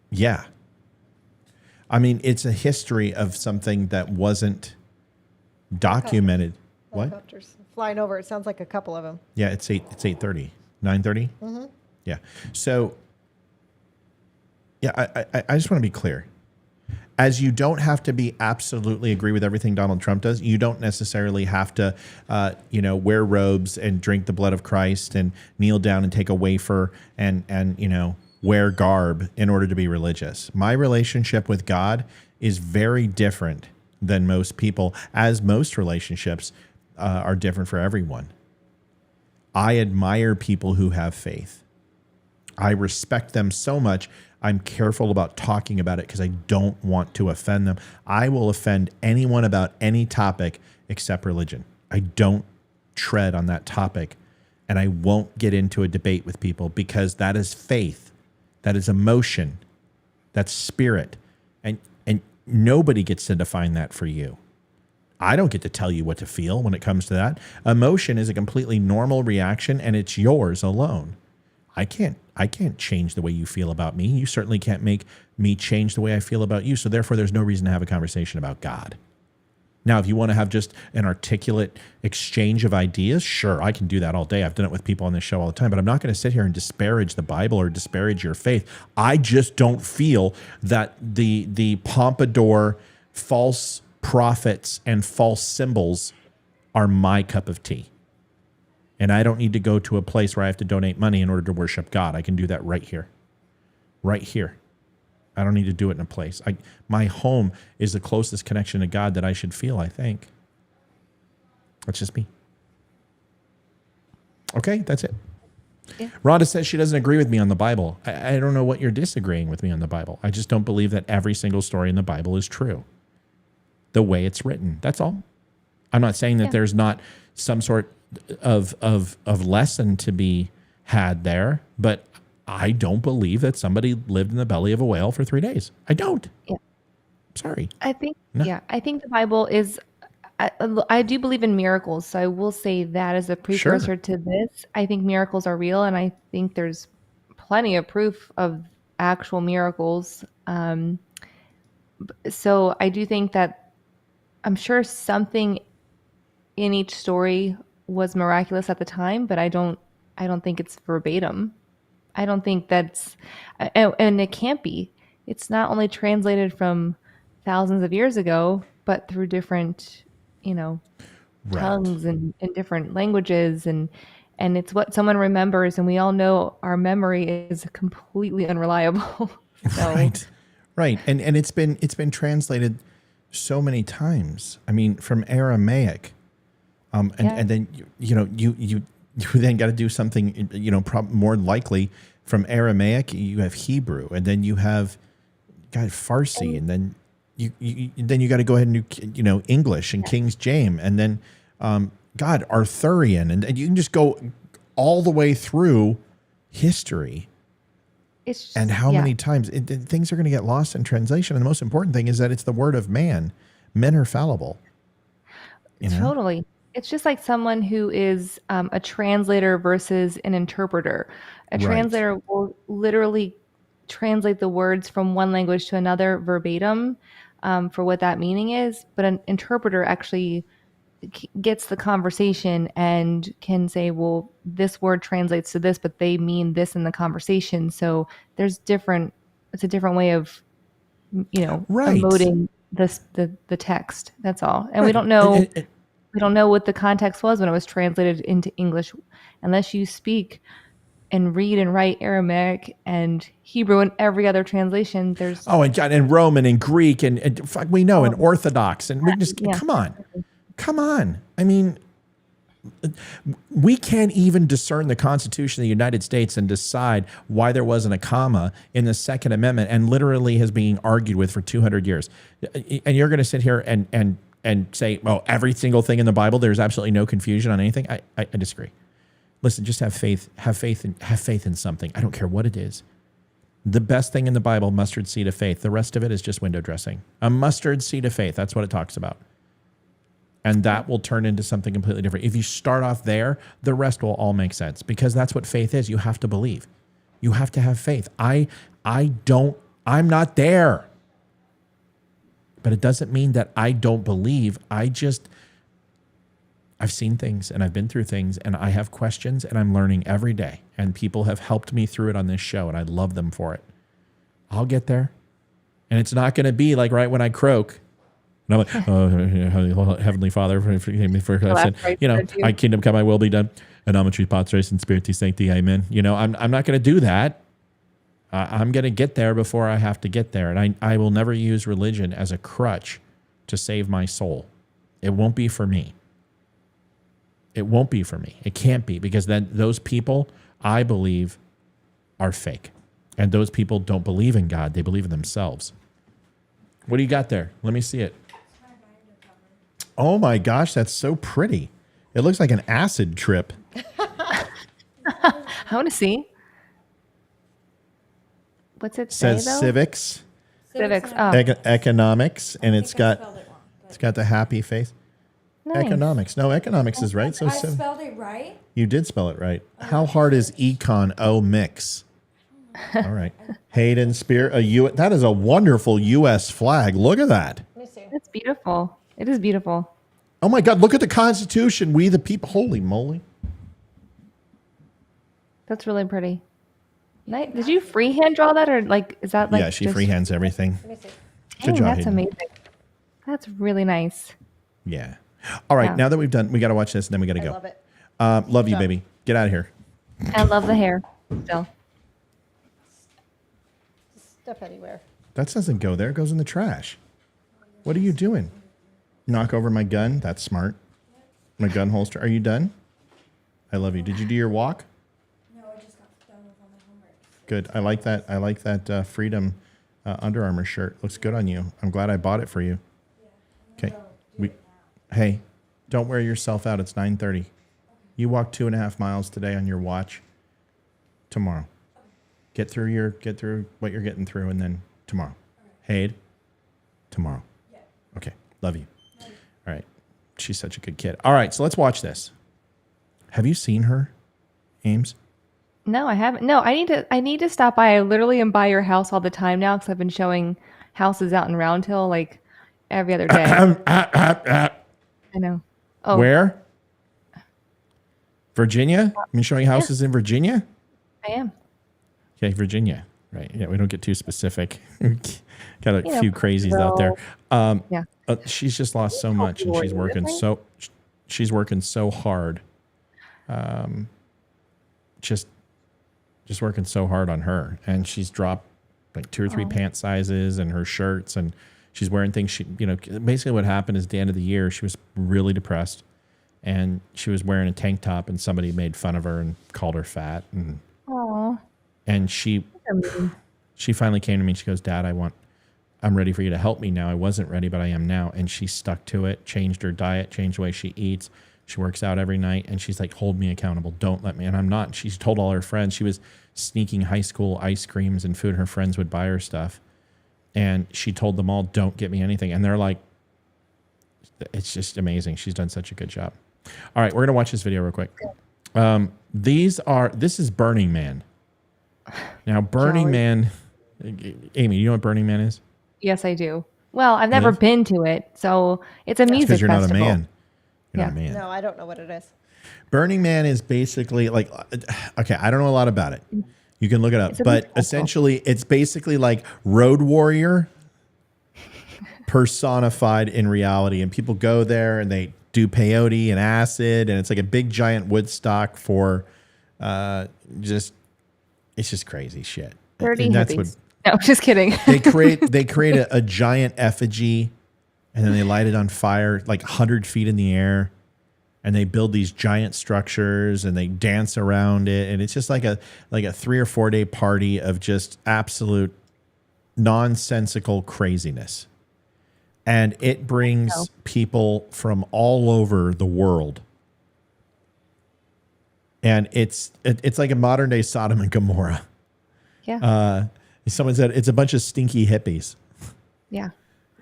[SPEAKER 4] Yeah. I mean, it's a history of something that wasn't documented. What?
[SPEAKER 5] Helicopters flying over. It sounds like a couple of them.
[SPEAKER 4] Yeah, it's 8:30. 9:30?
[SPEAKER 5] Mm-hmm.
[SPEAKER 4] Yeah. So, yeah, I just want to be clear. As you don't have to be absolutely agree with everything Donald Trump does, you don't necessarily have to, wear robes and drink the blood of Christ and kneel down and take a wafer and wear garb in order to be religious. My relationship with God is very different than most people, as most relationships are different for everyone. I admire people who have faith. I respect them so much. I'm careful about talking about it because I don't want to offend them. I will offend anyone about any topic except religion. I don't tread on that topic, and I won't get into a debate with people because that is faith. That is emotion. That's spirit. And nobody gets to define that for you. I don't get to tell you what to feel when it comes to that. Emotion is a completely normal reaction, and it's yours alone. I can't change the way you feel about me. You certainly can't make me change the way I feel about you. So therefore, there's no reason to have a conversation about God. Now, if you want to have just an articulate exchange of ideas, sure, I can do that all day. I've done it with people on this show all the time, but I'm not going to sit here and disparage the Bible or disparage your faith. I just don't feel that the pompadour, false prophets, and false symbols are my cup of tea. And I don't need to go to a place where I have to donate money in order to worship God. I can do that right here. Right here. I don't need to do it in a place. My home is the closest connection to God that I should feel, I think. That's just me. Okay, that's it. Yeah. Rhonda says she doesn't agree with me on the Bible. I don't know what you're disagreeing with me on the Bible. I just don't believe that every single story in the Bible is true. The way it's written. That's all. I'm not saying that there's not some sort of lesson to be had there, but I don't believe that somebody lived in the belly of a whale for 3 days. I don't. Yeah. Sorry.
[SPEAKER 6] I think, I think the Bible is, I do believe in miracles. So I will say that as a precursor to this. I think miracles are real. And I think there's plenty of proof of actual miracles. So I do think that I'm sure something in each story was miraculous at the time, but I don't think it's verbatim. I don't think that's, and it can't be. It's not only translated from thousands of years ago, but through different, tongues and different languages, and it's what someone remembers. And we all know our memory is completely unreliable. So.
[SPEAKER 4] Right. And it's been translated so many times. I mean, from Aramaic, and then you then got to do something, more likely from Aramaic, you have Hebrew, and then you have Farsi, and then you got to go ahead and do, English and King James, and then Arthurian, and you can just go all the way through history. And how many times things are going to get lost in translation. And the most important thing is that it's the word of man. Men are fallible.
[SPEAKER 6] Totally. It's just like someone who is a translator versus an interpreter. A translator will literally translate the words from one language to another verbatim for what that meaning is. But an interpreter actually gets the conversation and can say, well, this word translates to this, but they mean this in the conversation. So it's a different way of, emoting the text. That's all. And we don't know. We don't know what the context was when it was translated into English, unless you speak and read and write Aramaic and Hebrew and every other translation. There's
[SPEAKER 4] and Roman and Greek and we know and Orthodox and we just come on. I mean, we can't even discern the Constitution of the United States and decide why there wasn't a comma in the Second Amendment, and literally has been argued with for 200 years. And you're going to sit here and say, well, every single thing in the Bible, there's absolutely no confusion on anything. I disagree. Listen, just have faith in something. I don't care what it is. The best thing in the Bible, mustard seed of faith. The rest of it is just window dressing. A mustard seed of faith. That's what it talks about. And that will turn into something completely different. If you start off there, the rest will all make sense, because that's what faith is. You have to believe. You have to have faith. I'm not there. But it doesn't mean that I don't believe. I've seen things and I've been through things and I have questions and I'm learning every day. And people have helped me through it on this show and I love them for it. I'll get there. And it's not going to be like right when I croak. And I'm like, oh, Heavenly Father, forgive me for I said, thy kingdom come, thy will be done. Anometry, Patris, and Spiritus Sancti, amen. I'm not going to do that. I'm going to get there before I have to get there. And I will never use religion as a crutch to save my soul. It won't be for me. It won't be for me. It can't be, because then those people, I believe, are fake. And those people don't believe in God. They believe in themselves. What do you got there? Let me see it. Oh my gosh, that's so pretty. It looks like an acid trip.
[SPEAKER 6] I want to see. What's it say
[SPEAKER 4] Says
[SPEAKER 6] though?
[SPEAKER 4] civics,
[SPEAKER 6] Civics. Oh,
[SPEAKER 4] economics, and it's got the happy face.
[SPEAKER 6] nice.
[SPEAKER 4] Economics. No, economics is right. So
[SPEAKER 13] I spelled it right.
[SPEAKER 4] you did spell it right. How hard is econ? Oh, mix. All right. Hayden Spear. That is a wonderful U.S. flag. Look at that.
[SPEAKER 6] It's beautiful. It is beautiful.
[SPEAKER 4] Oh my God! Look at the Constitution. We the people. Holy moly!
[SPEAKER 6] That's really pretty. Nice. Did you freehand draw that, or like is that like?
[SPEAKER 4] Yeah, she freehands everything.
[SPEAKER 6] Dang,
[SPEAKER 4] Good job,
[SPEAKER 6] that's
[SPEAKER 4] Hayden.
[SPEAKER 6] amazing. That's really nice.
[SPEAKER 4] Yeah. All right.
[SPEAKER 6] Yeah.
[SPEAKER 4] Now that we've done, we got to watch this, and then we got to go.
[SPEAKER 5] love it.
[SPEAKER 4] Love you, baby. Get out of here.
[SPEAKER 6] I love the hair. Still.
[SPEAKER 5] Stuff anywhere.
[SPEAKER 4] That doesn't go there. It goes in the trash. What are you doing? Knock over my gun. That's smart. My gun holster. Are you done? I love you. Did you do your walk?
[SPEAKER 13] No, I just got done with all my homework.
[SPEAKER 4] Good. I like that. I like that Freedom Under Armour shirt. Looks good on you. I'm glad I bought it for you. Okay. Hey, don't wear yourself out. It's 9:30. You walked 2.5 miles today on your watch. Tomorrow. Get through what you're getting through, and then tomorrow. Hayde, tomorrow. Okay. Love you. All right. She's such a good kid. All right. So let's watch this. Have you seen her, Ames?
[SPEAKER 6] No, I haven't. No, I need to stop by. I literally am by your house all the time now because I've been showing houses out in Round Hill like every other day. I know. Oh,
[SPEAKER 4] Where? Virginia? I've been showing houses in Virginia?
[SPEAKER 6] I am.
[SPEAKER 4] Okay, Virginia. Right. Yeah, we don't get too specific. Got a
[SPEAKER 6] You
[SPEAKER 4] few
[SPEAKER 6] know,
[SPEAKER 4] crazies out there.
[SPEAKER 6] Yeah.
[SPEAKER 4] She's just lost so much, and she's working so hard. Just working so hard on her, and she's dropped like 2 or 3 pant sizes and her shirts, and she's wearing things basically what happened is at the end of the year she was really depressed, and she was wearing a tank top, and somebody made fun of her and called her fat, and she finally came to me and she goes, Dad, I'm ready for you to help me now. I wasn't ready, but I am now. And she stuck to it, changed her diet, changed the way she eats. She works out every night, and she's like, hold me accountable. Don't let me. And I'm not. She's told all her friends. She was sneaking high school ice creams and food. Her friends would buy her stuff. And she told them all, don't get me anything. And they're like, it's just amazing. She's done such a good job. All right, we're going to watch this video real quick. This is Burning Man. Now, Burning Man, Amy, you know what Burning Man is?
[SPEAKER 6] Yes, I do. Well, I've never been to it, so it's a music
[SPEAKER 4] Because you're not
[SPEAKER 6] festival.
[SPEAKER 4] a man. You're not a man.
[SPEAKER 5] No, I don't know what it is.
[SPEAKER 4] Burning Man is basically like, okay, I don't know a lot about it. You can look it up. But essentially, it's basically like Road Warrior personified in reality. And people go there and they do peyote and acid. And it's like a big giant Woodstock for it's just crazy shit.
[SPEAKER 6] Dirty
[SPEAKER 4] And that's
[SPEAKER 6] hippies. No, just kidding.
[SPEAKER 4] they create a giant effigy, and then they light it on fire like 100 feet in the air, and they build these giant structures and they dance around it, and it's just like a 3 or 4 day party of just absolute nonsensical craziness. And it brings people from all over the world. And it's like a modern day Sodom and Gomorrah.
[SPEAKER 6] Yeah.
[SPEAKER 4] Someone said it's a bunch of stinky hippies.
[SPEAKER 6] Yeah.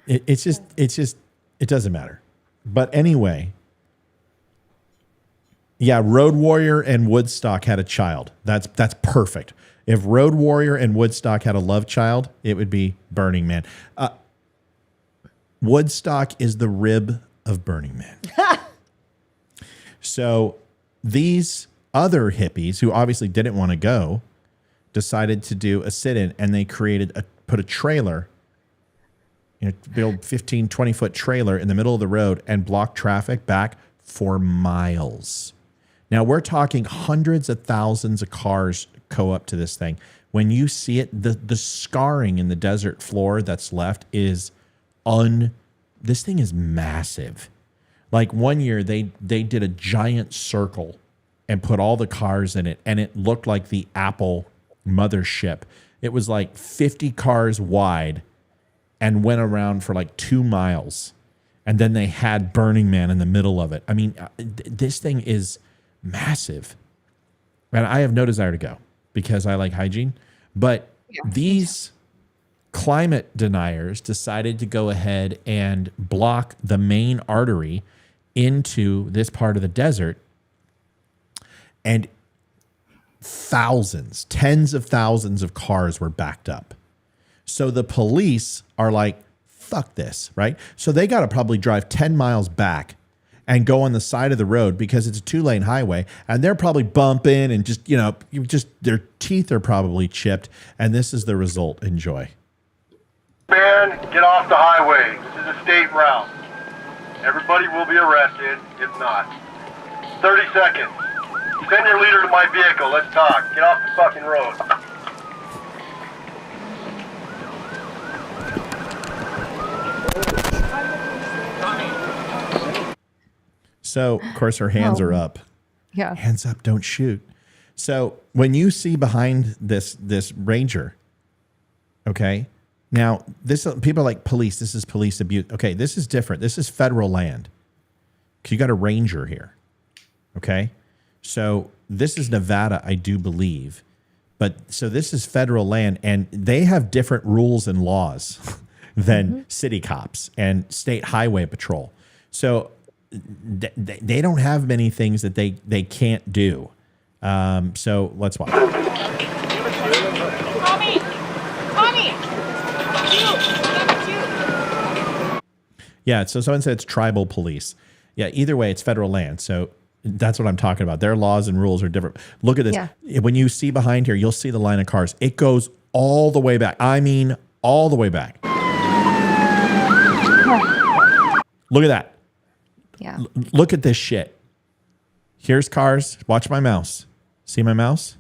[SPEAKER 4] It doesn't matter. But anyway, yeah, Road Warrior and Woodstock had a child. That's perfect. If Road Warrior and Woodstock had a love child, it would be Burning Man. Woodstock is the rib of Burning Man. So these other hippies who obviously didn't want to go decided to do a sit-in, and they put a trailer, build 15, 20-foot trailer in the middle of the road and block traffic back for miles. Now, we're talking hundreds of thousands of cars go up to this thing. When you see it, the scarring in the desert floor that's left is this thing is massive. Like one year, they did a giant circle and put all the cars in it, and it looked like the Apple mothership. It was like 50 cars wide and went around for like 2 miles. And then they had Burning Man in the middle of it. I mean, this thing is massive. And I have no desire to go because I like hygiene. But these climate deniers decided to go ahead and block the main artery into this part of the desert, and thousands, tens of thousands of cars were backed up. So the police are like, fuck this, right? So they got to probably drive 10 miles back and go on the side of the road because it's a 2-lane highway, and they're probably bumping and just, their teeth are probably chipped, and this is the result. Enjoy.
[SPEAKER 14] Man, get off the highway. This is a state route. Everybody will be arrested if not. 30 seconds. Send your leader to my vehicle. Let's talk. Get off the fucking road.
[SPEAKER 4] So, of course, her hands are up.
[SPEAKER 6] Yeah.
[SPEAKER 4] Hands up, don't shoot. So when you see behind this ranger, okay, now this people are like police. This is police abuse. Okay, this is different. This is federal land. You got a ranger here. Okay, so this is Nevada, I do believe, but so this is federal land, and they have different rules and laws than city cops and state highway patrol. So they don't have many things that they can't do. So let's watch. Yeah, so someone said it's tribal police. Yeah, either way, it's federal land. So that's what I'm talking about. Their laws and rules are different. Look at this. Yeah. When you see behind here, you'll see the line of cars. It goes all the way back. I mean, all the way back. Look at that.
[SPEAKER 6] Yeah.
[SPEAKER 4] Look at this shit. Here's cars. Watch my mouse. See my mouse?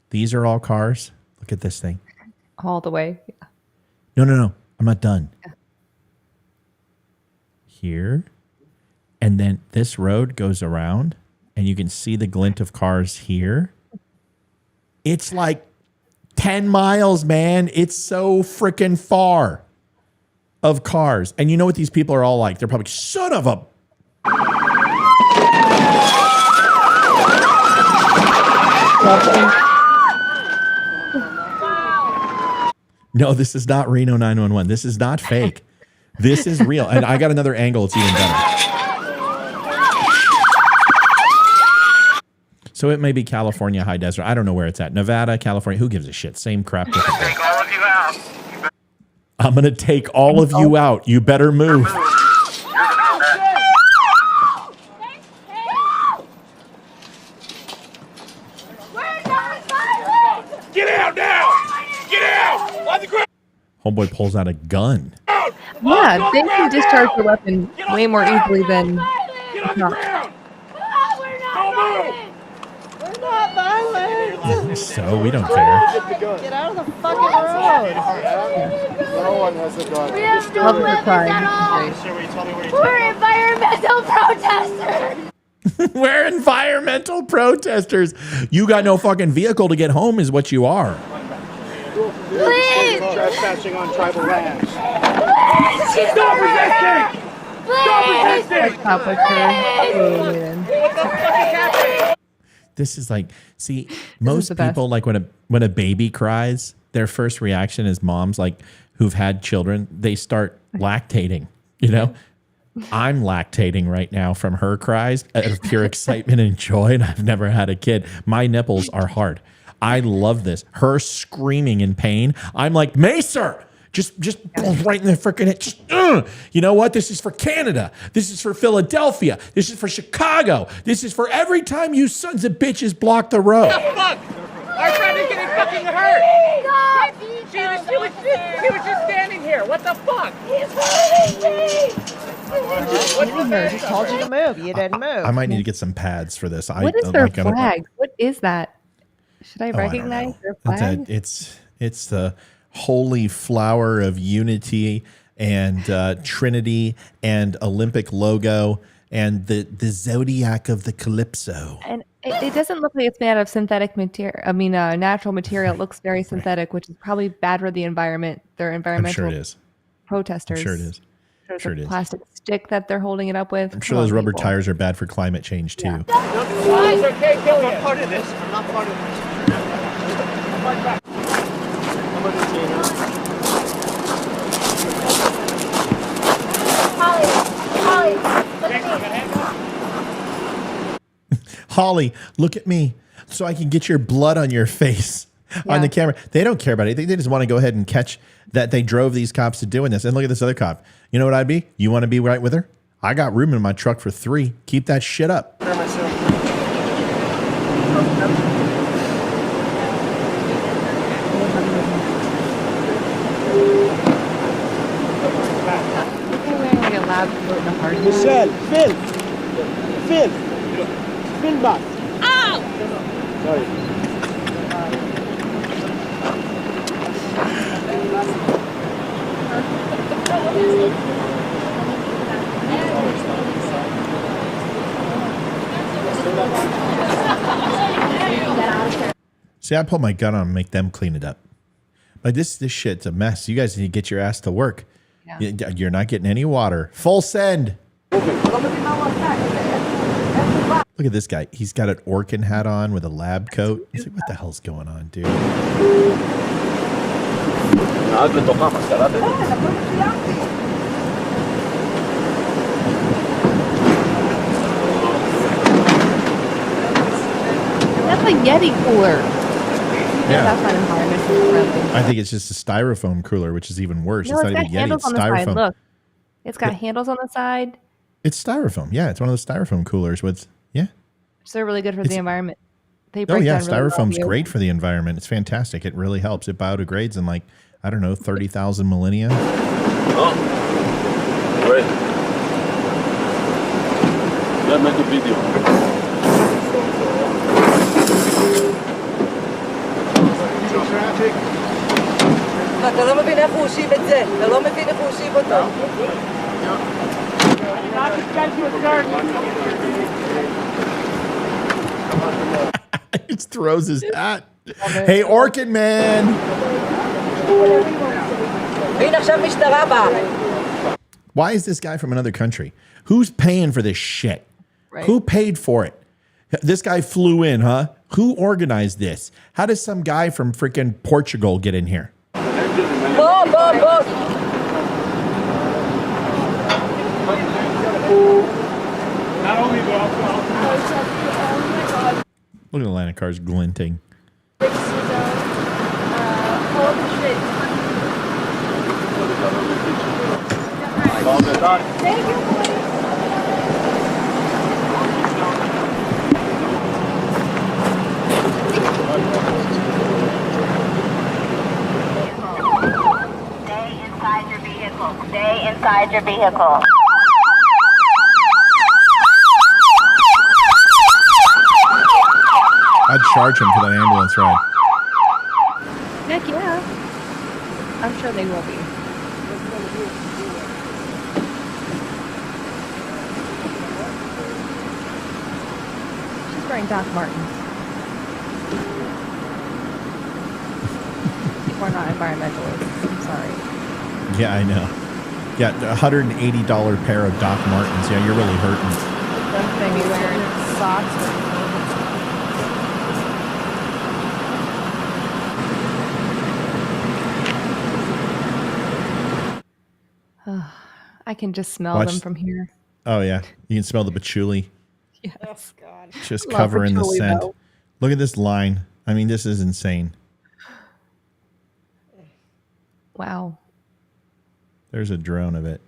[SPEAKER 4] These are all cars. Look at this thing.
[SPEAKER 6] All the way. Yeah.
[SPEAKER 4] No. I'm not done. Yeah. Here. And then this road goes around, and you can see the glint of cars here. It's like 10 miles, man. It's so freaking far of cars. And you know what these people are all like? They're probably, son of a... No, this is not Reno 911. This is not fake. This is real. And I got another angle. It's even better. So it may be California high desert. I don't know where it's at. Nevada, California. Who gives a shit? Same crap.
[SPEAKER 14] Take all of you out.
[SPEAKER 4] I'm going to take all of you out. You better move.
[SPEAKER 2] Get out now! Get out! On the ground!
[SPEAKER 4] Homeboy pulls out a gun.
[SPEAKER 6] Yeah, they can discharge the weapon way more easily than...
[SPEAKER 2] Get on the ground! Don't move!
[SPEAKER 5] We're not violent.
[SPEAKER 4] So we don't care.
[SPEAKER 5] Get out of the fucking road.
[SPEAKER 14] No one has a gun.
[SPEAKER 13] We have no weapons at all. We're environmental protesters.
[SPEAKER 4] We're environmental protesters. You got no fucking vehicle to get home is what you are.
[SPEAKER 13] Please.
[SPEAKER 14] Trespassing on tribal lands.
[SPEAKER 2] Stop resisting! Stop resisting!
[SPEAKER 4] This is like, see, most people, like when a baby cries, their first reaction is moms, like who've had children, they start lactating, you know? I'm lactating right now from her cries out of pure excitement and joy, and I've never had a kid. My nipples are hard. I love this. Her screaming in pain. I'm like, Macer, just right in the freaking head. Just, you know what? This is for Canada. This is for Philadelphia. This is for Chicago. This is for every time you sons of bitches block the road.
[SPEAKER 2] What the fuck? Our friend is getting fucking hurt. She was just standing here. What the fuck?
[SPEAKER 13] He's hurting me.
[SPEAKER 5] He told you to move. You didn't move.
[SPEAKER 4] I might need to get some pads for this.
[SPEAKER 6] What is their flag? What is that? Should I recognize their flag?
[SPEAKER 4] It's the holy flower of unity and Trinity and Olympic logo and the zodiac of the Calypso.
[SPEAKER 6] And it doesn't look like it's made out of synthetic material. I mean, natural material. It looks very synthetic, which is probably bad for the environment. They're environmental
[SPEAKER 4] I'm sure it is.
[SPEAKER 6] protesters.
[SPEAKER 4] I'm sure it is.
[SPEAKER 6] There's
[SPEAKER 4] sure
[SPEAKER 6] a
[SPEAKER 4] it is.
[SPEAKER 6] plastic stick that they're holding it up with.
[SPEAKER 4] I'm sure those rubber tires are bad for climate change too.
[SPEAKER 2] It's okay, kill I'm not part of this. I'm not part of this.
[SPEAKER 4] Holly, look at me so I can get your blood on your face on the camera. They don't care about it. They just want to go ahead and catch that they drove these cops to doing this. And look at this other cop. You know what I'd be? You want to be right with her? I got room in my truck for 3. Keep that shit up.
[SPEAKER 15] Michelle, Phil back.
[SPEAKER 13] Ow!
[SPEAKER 15] Sorry.
[SPEAKER 4] See, I pull my gun on and make them clean it up. Like this shit's a mess. You guys need to get your ass to work. Yeah. You're not getting any water. Full send. Look at this guy. He's got an Orkin hat on with a lab coat. He's like, what the hell's going on, dude?
[SPEAKER 6] That's a Yeti cooler.
[SPEAKER 4] Yeah.
[SPEAKER 6] That's not environmentally friendly.
[SPEAKER 4] I think it's just a styrofoam cooler, which is even worse.
[SPEAKER 6] No,
[SPEAKER 4] it's not
[SPEAKER 6] got
[SPEAKER 4] even Yeti.
[SPEAKER 6] handles
[SPEAKER 4] It's
[SPEAKER 6] on the side.
[SPEAKER 4] styrofoam.
[SPEAKER 6] Look, it's got handles on the side.
[SPEAKER 4] It's styrofoam. Yeah, it's one of those styrofoam coolers. Yeah.
[SPEAKER 6] So they're really good for the environment. They
[SPEAKER 4] Oh
[SPEAKER 6] break
[SPEAKER 4] yeah,
[SPEAKER 6] down really
[SPEAKER 4] styrofoam's
[SPEAKER 6] well.
[SPEAKER 4] great for the environment. It's fantastic. It really helps. It biodegrades in like, I don't know, 30,000 millennia.
[SPEAKER 16] Oh, great. Let's make a video.
[SPEAKER 17] אתה לא מבין איך הוא הושיב את זה, אתה לא מבין איך הוא הושיב אותו.
[SPEAKER 4] He just throws his hat. Hey, Orkin man.
[SPEAKER 17] והנה עכשיו משטרה באה.
[SPEAKER 4] Why is this guy from another country? Who's paying for this shit?
[SPEAKER 6] Right.
[SPEAKER 4] Who paid for it? This guy flew in, huh? Who organized this? How does some guy from freaking Portugal get in here?
[SPEAKER 17] בוא, בוא, בוא.
[SPEAKER 4] Look at the line of cars glinting.
[SPEAKER 13] Stay inside your vehicle.
[SPEAKER 4] I'd charge him for that ambulance ride.
[SPEAKER 6] Heck yeah. I'm sure they will be. She's wearing Doc Martens. We're not environmentalists. I'm sorry.
[SPEAKER 4] Yeah, I know. Yeah, $180 pair of Doc Martens. Yeah, you're really hurting.
[SPEAKER 5] Don't they be wearing socks?
[SPEAKER 6] I can just smell them from here.
[SPEAKER 4] Oh, yeah. You can smell the patchouli.
[SPEAKER 6] Yes.
[SPEAKER 5] Oh, God.
[SPEAKER 4] Just
[SPEAKER 6] Love
[SPEAKER 4] covering the
[SPEAKER 6] patchouli,
[SPEAKER 4] scent.
[SPEAKER 6] though.
[SPEAKER 4] Look at this line. I mean, this is insane.
[SPEAKER 6] Wow.
[SPEAKER 4] There's a drone of it.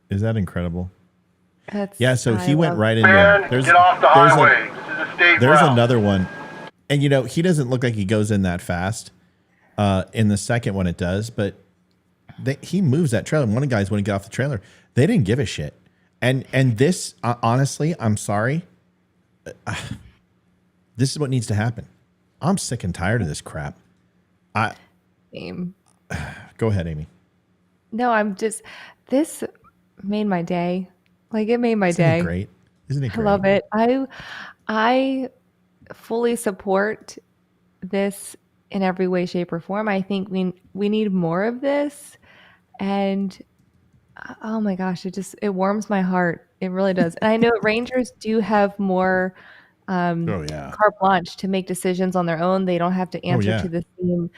[SPEAKER 4] Is that incredible? Yeah, so he went right in there.
[SPEAKER 14] Man, get off the highway. This is a state
[SPEAKER 4] There's
[SPEAKER 14] route.
[SPEAKER 4] another one. And, you know, he doesn't look like he goes in that fast. In the second one, it does. But he moves that trailer. One of the guys, when he got off the trailer, they didn't give a shit. And this, honestly, I'm sorry. This is what needs to happen. I'm sick and tired of this crap.
[SPEAKER 6] Same.
[SPEAKER 4] Go ahead, Amy.
[SPEAKER 6] No, this made my day. Like, it made my
[SPEAKER 4] Isn't
[SPEAKER 6] day.
[SPEAKER 4] it great? Isn't it great?
[SPEAKER 6] I love it. I fully support this in every way, shape, or form. I think we need more of this. And oh my gosh, it warms my heart. It really does. And I know Rangers do have more carte blanche to make decisions on their own. They don't have to answer to the same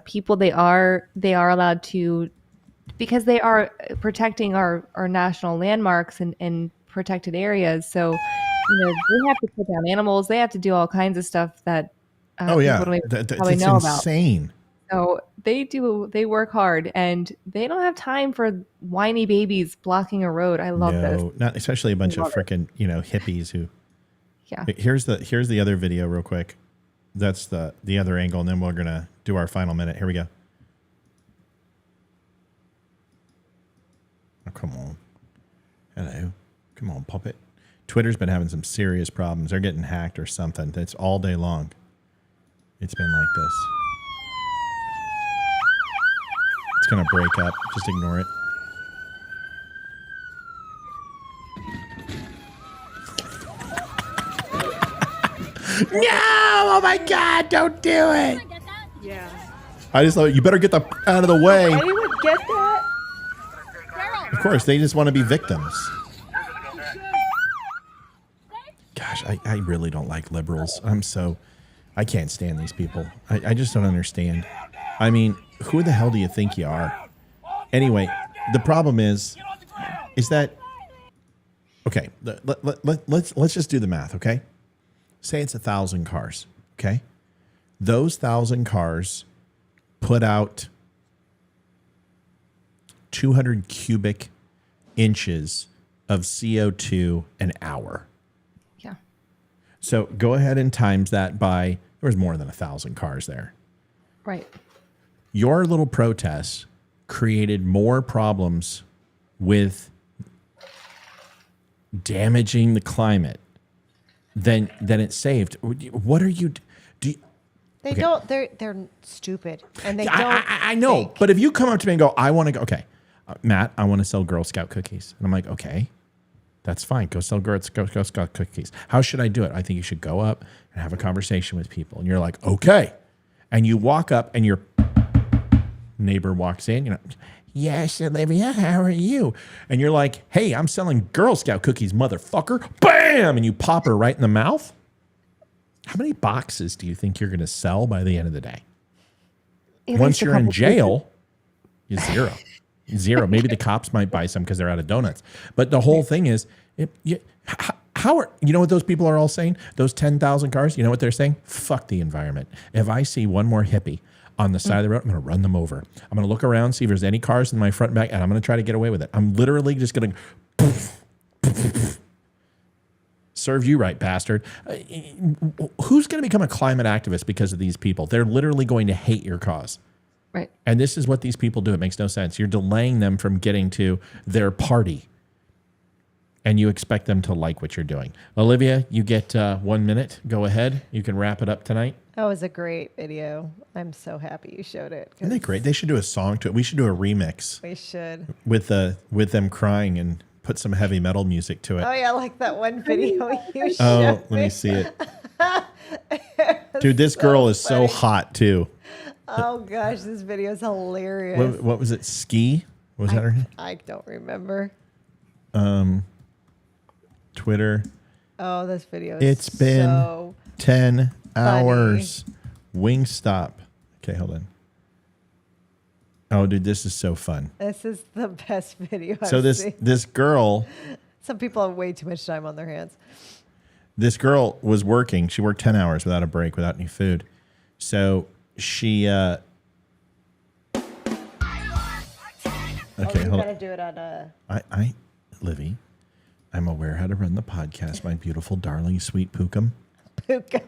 [SPEAKER 6] people. They are allowed to, because they are protecting our national landmarks and protected areas. So, they have to put down animals. They have to do all kinds of stuff that people don't even probably know about.
[SPEAKER 4] That's insane.
[SPEAKER 6] So they work hard, and they don't have time for whiny babies blocking a road. I love this.
[SPEAKER 4] Not especially a bunch of freaking, hippies who. Yeah. Here's the other video real quick. That's the other angle, and then we're gonna do our final minute. Here we go. Oh, come on. Hello. Come on, puppet. Twitter's been having some serious problems. They're getting hacked or something. That's all day long. It's been like this. It's going to break up. Just ignore it. No! Oh my God! Don't do it!
[SPEAKER 8] Yeah.
[SPEAKER 4] I just thought you better get the out of the way.
[SPEAKER 8] Anyone get that?
[SPEAKER 4] Of course, they just want to be victims. Gosh, I really don't like liberals. I can't stand these people. I just don't understand. I mean, who the hell do you think you are? Anyway, the problem is that, okay, let's just do the math, okay? Say it's 1,000 cars, okay? Those 1,000 cars put out 200 cubic inches of CO2 an hour.
[SPEAKER 6] Yeah.
[SPEAKER 4] So go ahead and times that by, there was more than 1,000 cars there.
[SPEAKER 6] Right.
[SPEAKER 4] Your little protests created more problems with damaging the climate than it saved. What are you?
[SPEAKER 5] They don't. They're stupid, and they don't.
[SPEAKER 4] I know,
[SPEAKER 5] think.
[SPEAKER 4] but if you come up to me and go, "I want to go," okay, Matt, I want to sell Girl Scout cookies, and I'm like, okay, that's fine. Go sell Girl Scout cookies. How should I do it? I think you should go up and have a conversation with people, and you're like, okay, and you walk up, and your neighbor walks in, yes, Olivia, how are you? And you're like, hey, I'm selling Girl Scout cookies, motherfucker. Bam! And you pop her right in the mouth. How many boxes do you think you're going to sell by the end of the day? Once you're in jail, you're zero. Zero. Maybe the cops might buy some because they're out of donuts. But the whole thing is, how are, you know what those people are all saying? Those 10,000 cars, you know what they're saying? Fuck the environment. If I see one more hippie on the side of the road, I'm going to run them over. I'm going to look around, see if there's any cars in my front and back, and I'm going to try to get away with it. I'm literally just going to serve you right, bastard. Who's going to become a climate activist because of these people? They're literally going to hate your cause.
[SPEAKER 6] Right.
[SPEAKER 4] And this is what these people do. It makes no sense. You're delaying them from getting to their party, and you expect them to like what you're doing. Olivia, you get 1 minute. Go ahead. You can wrap it up tonight.
[SPEAKER 5] That was a great video. I'm so happy you showed it.
[SPEAKER 4] Isn't that great? They should do a song to it. We should do a remix.
[SPEAKER 5] We should.
[SPEAKER 4] With them crying and put some heavy metal music to it.
[SPEAKER 5] Oh yeah, like that one video you showed.
[SPEAKER 4] Oh, let me see it. Dude, this girl is so hot too.
[SPEAKER 5] Oh gosh, this video is hilarious.
[SPEAKER 4] What was it? Ski? Was that her name?
[SPEAKER 5] I don't remember.
[SPEAKER 4] Twitter.
[SPEAKER 5] Oh, this video is
[SPEAKER 4] It's been
[SPEAKER 5] so
[SPEAKER 4] 10 hours.
[SPEAKER 5] funny.
[SPEAKER 4] Wingstop. Okay, hold on. Oh, dude, this is so fun.
[SPEAKER 5] This is the best video
[SPEAKER 4] So
[SPEAKER 5] I've seen.
[SPEAKER 4] this girl,
[SPEAKER 5] Some people have way too much time on their hands.
[SPEAKER 4] this girl was working. She worked 10 hours without a break, without any food. So she okay,
[SPEAKER 5] you
[SPEAKER 4] hold
[SPEAKER 5] gotta
[SPEAKER 4] on.
[SPEAKER 5] do it on
[SPEAKER 4] Livy, I'm aware how to run the podcast, my beautiful, darling, sweet Pookum.
[SPEAKER 5] Puka.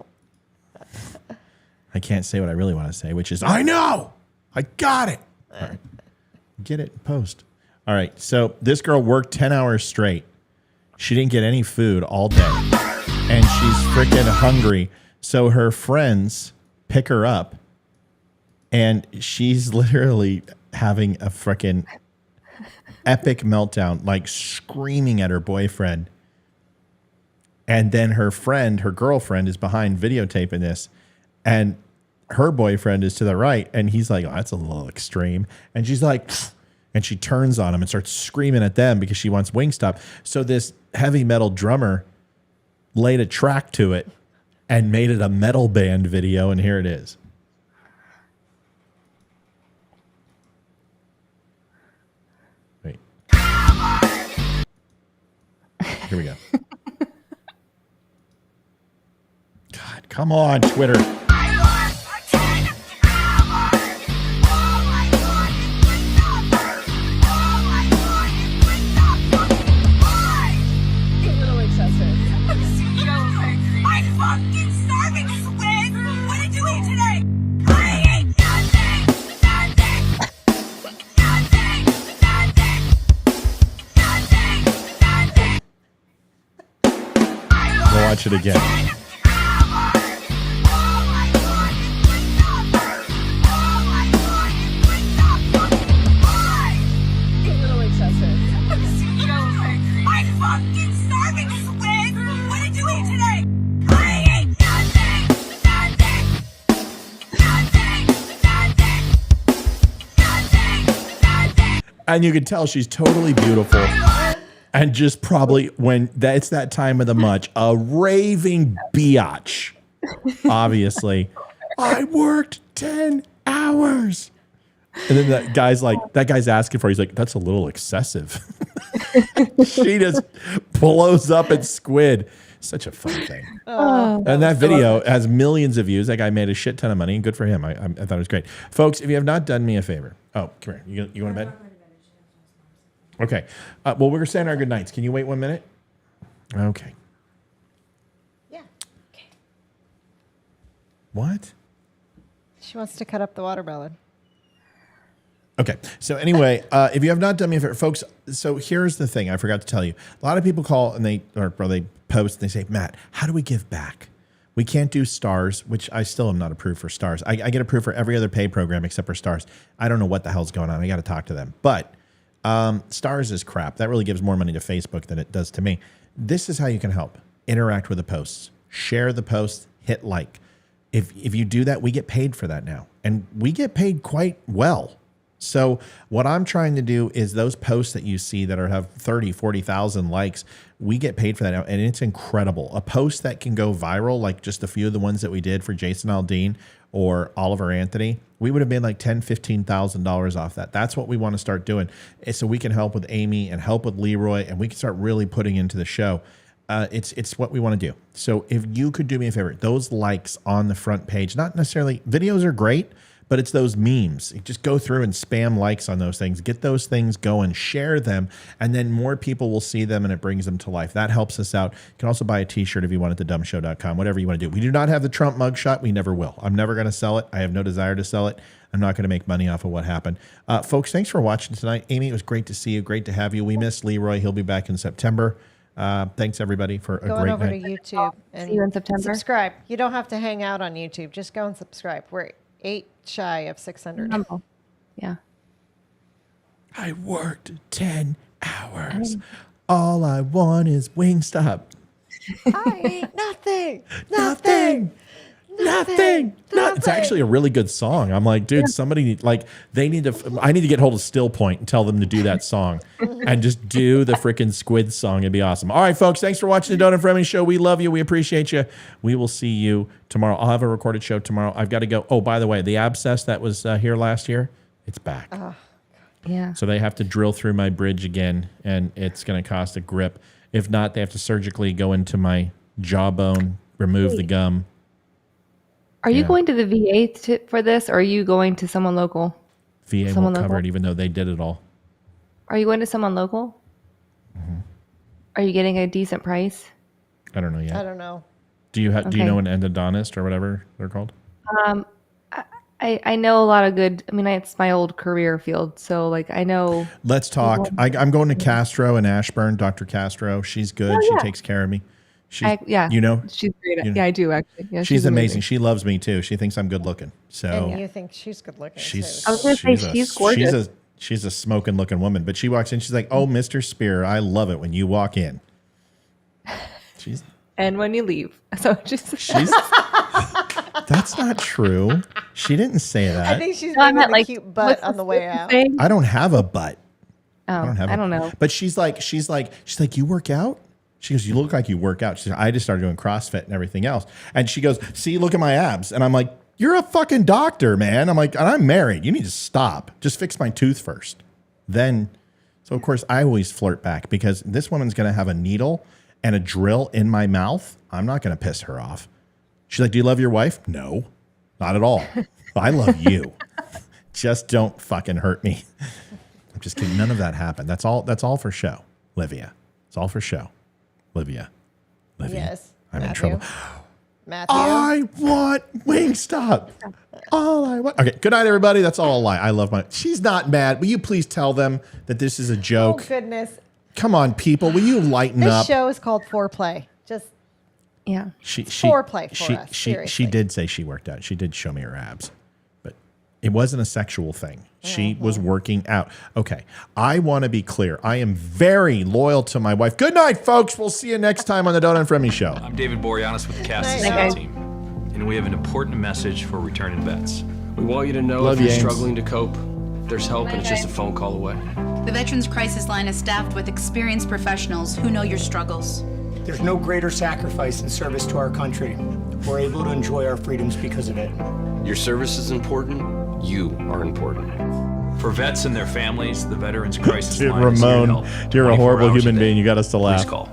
[SPEAKER 4] I can't say what I really want to say, which is, I know! I got it! All right. Get it, post. All right, so this girl worked 10 hours straight. She didn't get any food all day. And she's freaking hungry. So her friends pick her up, and she's literally having a freaking epic meltdown, like screaming at her boyfriend. And then her girlfriend, is behind videotaping this, and her boyfriend is to the right, and he's like, oh, that's a little extreme. And she's like, pfft, and she turns on him and starts screaming at them because she wants Wingstop. So this heavy metal drummer laid a track to it and made it a metal band video, and here it is. Wait. Here we go. God, come on, Twitter. We'll watch it again. And you can tell she's totally beautiful. And just probably when it's that time of the month, a raving biatch. Obviously. I worked 10 hours. And then that guy's asking for it. He's like, that's a little excessive. She just blows up at Squid. Such a fun thing. And that video has millions of views. That guy made a shit ton of money. And good for him. I thought it was great. Folks, if you have not done me a favor. Oh, come here. You going to bed? Okay. Well, we're saying our good nights. Can you wait 1 minute? Okay.
[SPEAKER 5] Yeah. Okay.
[SPEAKER 4] What?
[SPEAKER 5] She wants to cut up the watermelon.
[SPEAKER 4] Okay. So anyway, if you have not done me a favor, folks, so here's the thing I forgot to tell you. A lot of people call and they post and they say, Matt, how do we give back? We can't do stars, which I still am not approved for stars. I get approved for every other pay program except for stars. I don't know what the hell's going on. I got to talk to them. But stars is crap. That really gives more money to Facebook than it does to me. This is how you can help. Interact with the posts. Share the posts. Hit like. If you do that, we get paid for that now. And we get paid quite well. So what I'm trying to do is those posts that you see that have 30, 40,000 likes, we get paid for that now. And it's incredible. A post that can go viral, like just a few of the ones that we did for Jason Aldean or Oliver Anthony, we would have made like $10,000, $15,000 off that. That's what we want to start doing. So we can help with Amy and help with Leroy, and we can start really putting into the show. It's what we want to do. So if you could do me a favor, those likes on the front page, not necessarily, videos are great, but it's those memes. You just go through and spam likes on those things. Get those things going, share them, and then more people will see them and it brings them to life. That helps us out. You can also buy a t-shirt if you want at thedumbshow.com, whatever you want to do. We do not have the Trump mugshot. We never will. I'm never going to sell it. I have no desire to sell it. I'm not going to make money off of what happened. Folks, thanks for watching tonight. Amy, it was great to see you. Great to have you. We miss Leroy. He'll be back in September. Thanks, everybody, for a great night.
[SPEAKER 5] Go over to YouTube and
[SPEAKER 6] see you in September.
[SPEAKER 5] Subscribe. You don't have to hang out on YouTube. Just go and subscribe. We're 8 shy of 600.
[SPEAKER 6] Yeah.
[SPEAKER 4] I worked 10 hours. All I want is Wingstop.
[SPEAKER 5] I eat nothing.
[SPEAKER 4] Nothing. It's actually a really good song. I'm like, dude, somebody I need to get hold of Still Point and tell them to do that song and just do the freaking Squid song. It'd be awesome. All right, folks, thanks for watching the Donut Friendly Show. We love you. We appreciate you. We will see you tomorrow. I'll have a recorded show tomorrow. I've got to go. Oh, by the way, the abscess that was here last year, it's back.
[SPEAKER 6] Yeah.
[SPEAKER 4] So they have to drill through my bridge again, and it's going to cost a grip. If not, they have to surgically go into my jawbone, remove the gum.
[SPEAKER 6] Are you going to the VA for this, or are you going to someone local?
[SPEAKER 4] VA won't cover it, even though they did it all.
[SPEAKER 6] Are you going to someone local?
[SPEAKER 4] Mm-hmm.
[SPEAKER 6] Are you getting a decent price?
[SPEAKER 4] I don't know yet.
[SPEAKER 5] I don't know.
[SPEAKER 4] Do you know an endodontist or whatever they're called?
[SPEAKER 6] I know a lot of good. I mean, it's my old career field, so I know.
[SPEAKER 4] Let's talk. I'm going to Castro in Ashburn. Dr. Castro, she's good.
[SPEAKER 6] Oh, yeah.
[SPEAKER 4] She takes care of me.
[SPEAKER 6] You
[SPEAKER 4] know,
[SPEAKER 6] she's great. Yeah, I do actually. Yeah,
[SPEAKER 4] she's amazing. She loves me too. She thinks I'm good looking. So
[SPEAKER 5] and you think she's good looking?
[SPEAKER 6] I was going to say she's gorgeous.
[SPEAKER 4] She's a smoking looking woman. But she walks in. She's like, "Oh, Mr. Spear, I love it when you walk in."
[SPEAKER 6] And when you leave. So she's.
[SPEAKER 4] That's not true. She didn't say that.
[SPEAKER 5] I think she's moving a cute butt on the way out.
[SPEAKER 4] I don't have a butt.
[SPEAKER 6] Oh, I don't know.
[SPEAKER 4] But she's like, you work out? She goes, you look like you work out. She said, I just started doing CrossFit and everything else. And she goes, see, look at my abs. And I'm like, you're a fucking doctor, man. I'm like, and I'm married. You need to stop. Just fix my tooth first. Then, so of course, I always flirt back because this woman's going to have a needle and a drill in my mouth. I'm not going to piss her off. She's like, do you love your wife? No, not at all. I love you. Just don't fucking hurt me. I'm just kidding. None of that happened. That's all for show, Olivia. It's all for show. Olivia.
[SPEAKER 5] Yes.
[SPEAKER 4] I'm in trouble.
[SPEAKER 5] Matthew.
[SPEAKER 4] I want Wingstop. All I want. Okay. Good night, everybody. That's all a lie. I love my. She's not mad. Will you please tell them that this is a joke?
[SPEAKER 5] Oh, goodness.
[SPEAKER 4] Come on, people. Will you lighten
[SPEAKER 5] This
[SPEAKER 4] up?
[SPEAKER 5] show is called Foreplay. Just
[SPEAKER 4] She
[SPEAKER 5] foreplay for us.
[SPEAKER 4] She
[SPEAKER 5] Seriously.
[SPEAKER 4] did say she worked out. She did show me her abs, but it wasn't a sexual thing. She was working out. Okay. I want to be clear. I am very loyal to my wife. Good night, folks. We'll see you next time on the Donut and Friendly Show.
[SPEAKER 18] I'm David Boreanaz with the Cast
[SPEAKER 5] Night,
[SPEAKER 18] and
[SPEAKER 5] guys.
[SPEAKER 18] Sound team, and we have an important message for returning vets. We want you to know
[SPEAKER 4] Love
[SPEAKER 18] if you're
[SPEAKER 4] you, Ames.
[SPEAKER 18] struggling to cope, there's help, and it's just a phone call away.
[SPEAKER 19] The Veterans Crisis Line is staffed with experienced professionals who know your struggles.
[SPEAKER 15] There's no greater sacrifice in service to our country. We're able to enjoy our freedoms because of it.
[SPEAKER 18] Your service is important. You are important. For vets and their families, the Veterans Crisis
[SPEAKER 4] Dude,
[SPEAKER 18] Line is here to
[SPEAKER 4] Ramon,
[SPEAKER 18] help.
[SPEAKER 4] you're a
[SPEAKER 18] 24
[SPEAKER 4] horrible
[SPEAKER 18] hours
[SPEAKER 4] human
[SPEAKER 18] a day.
[SPEAKER 4] being. You got us to laugh.
[SPEAKER 18] Please call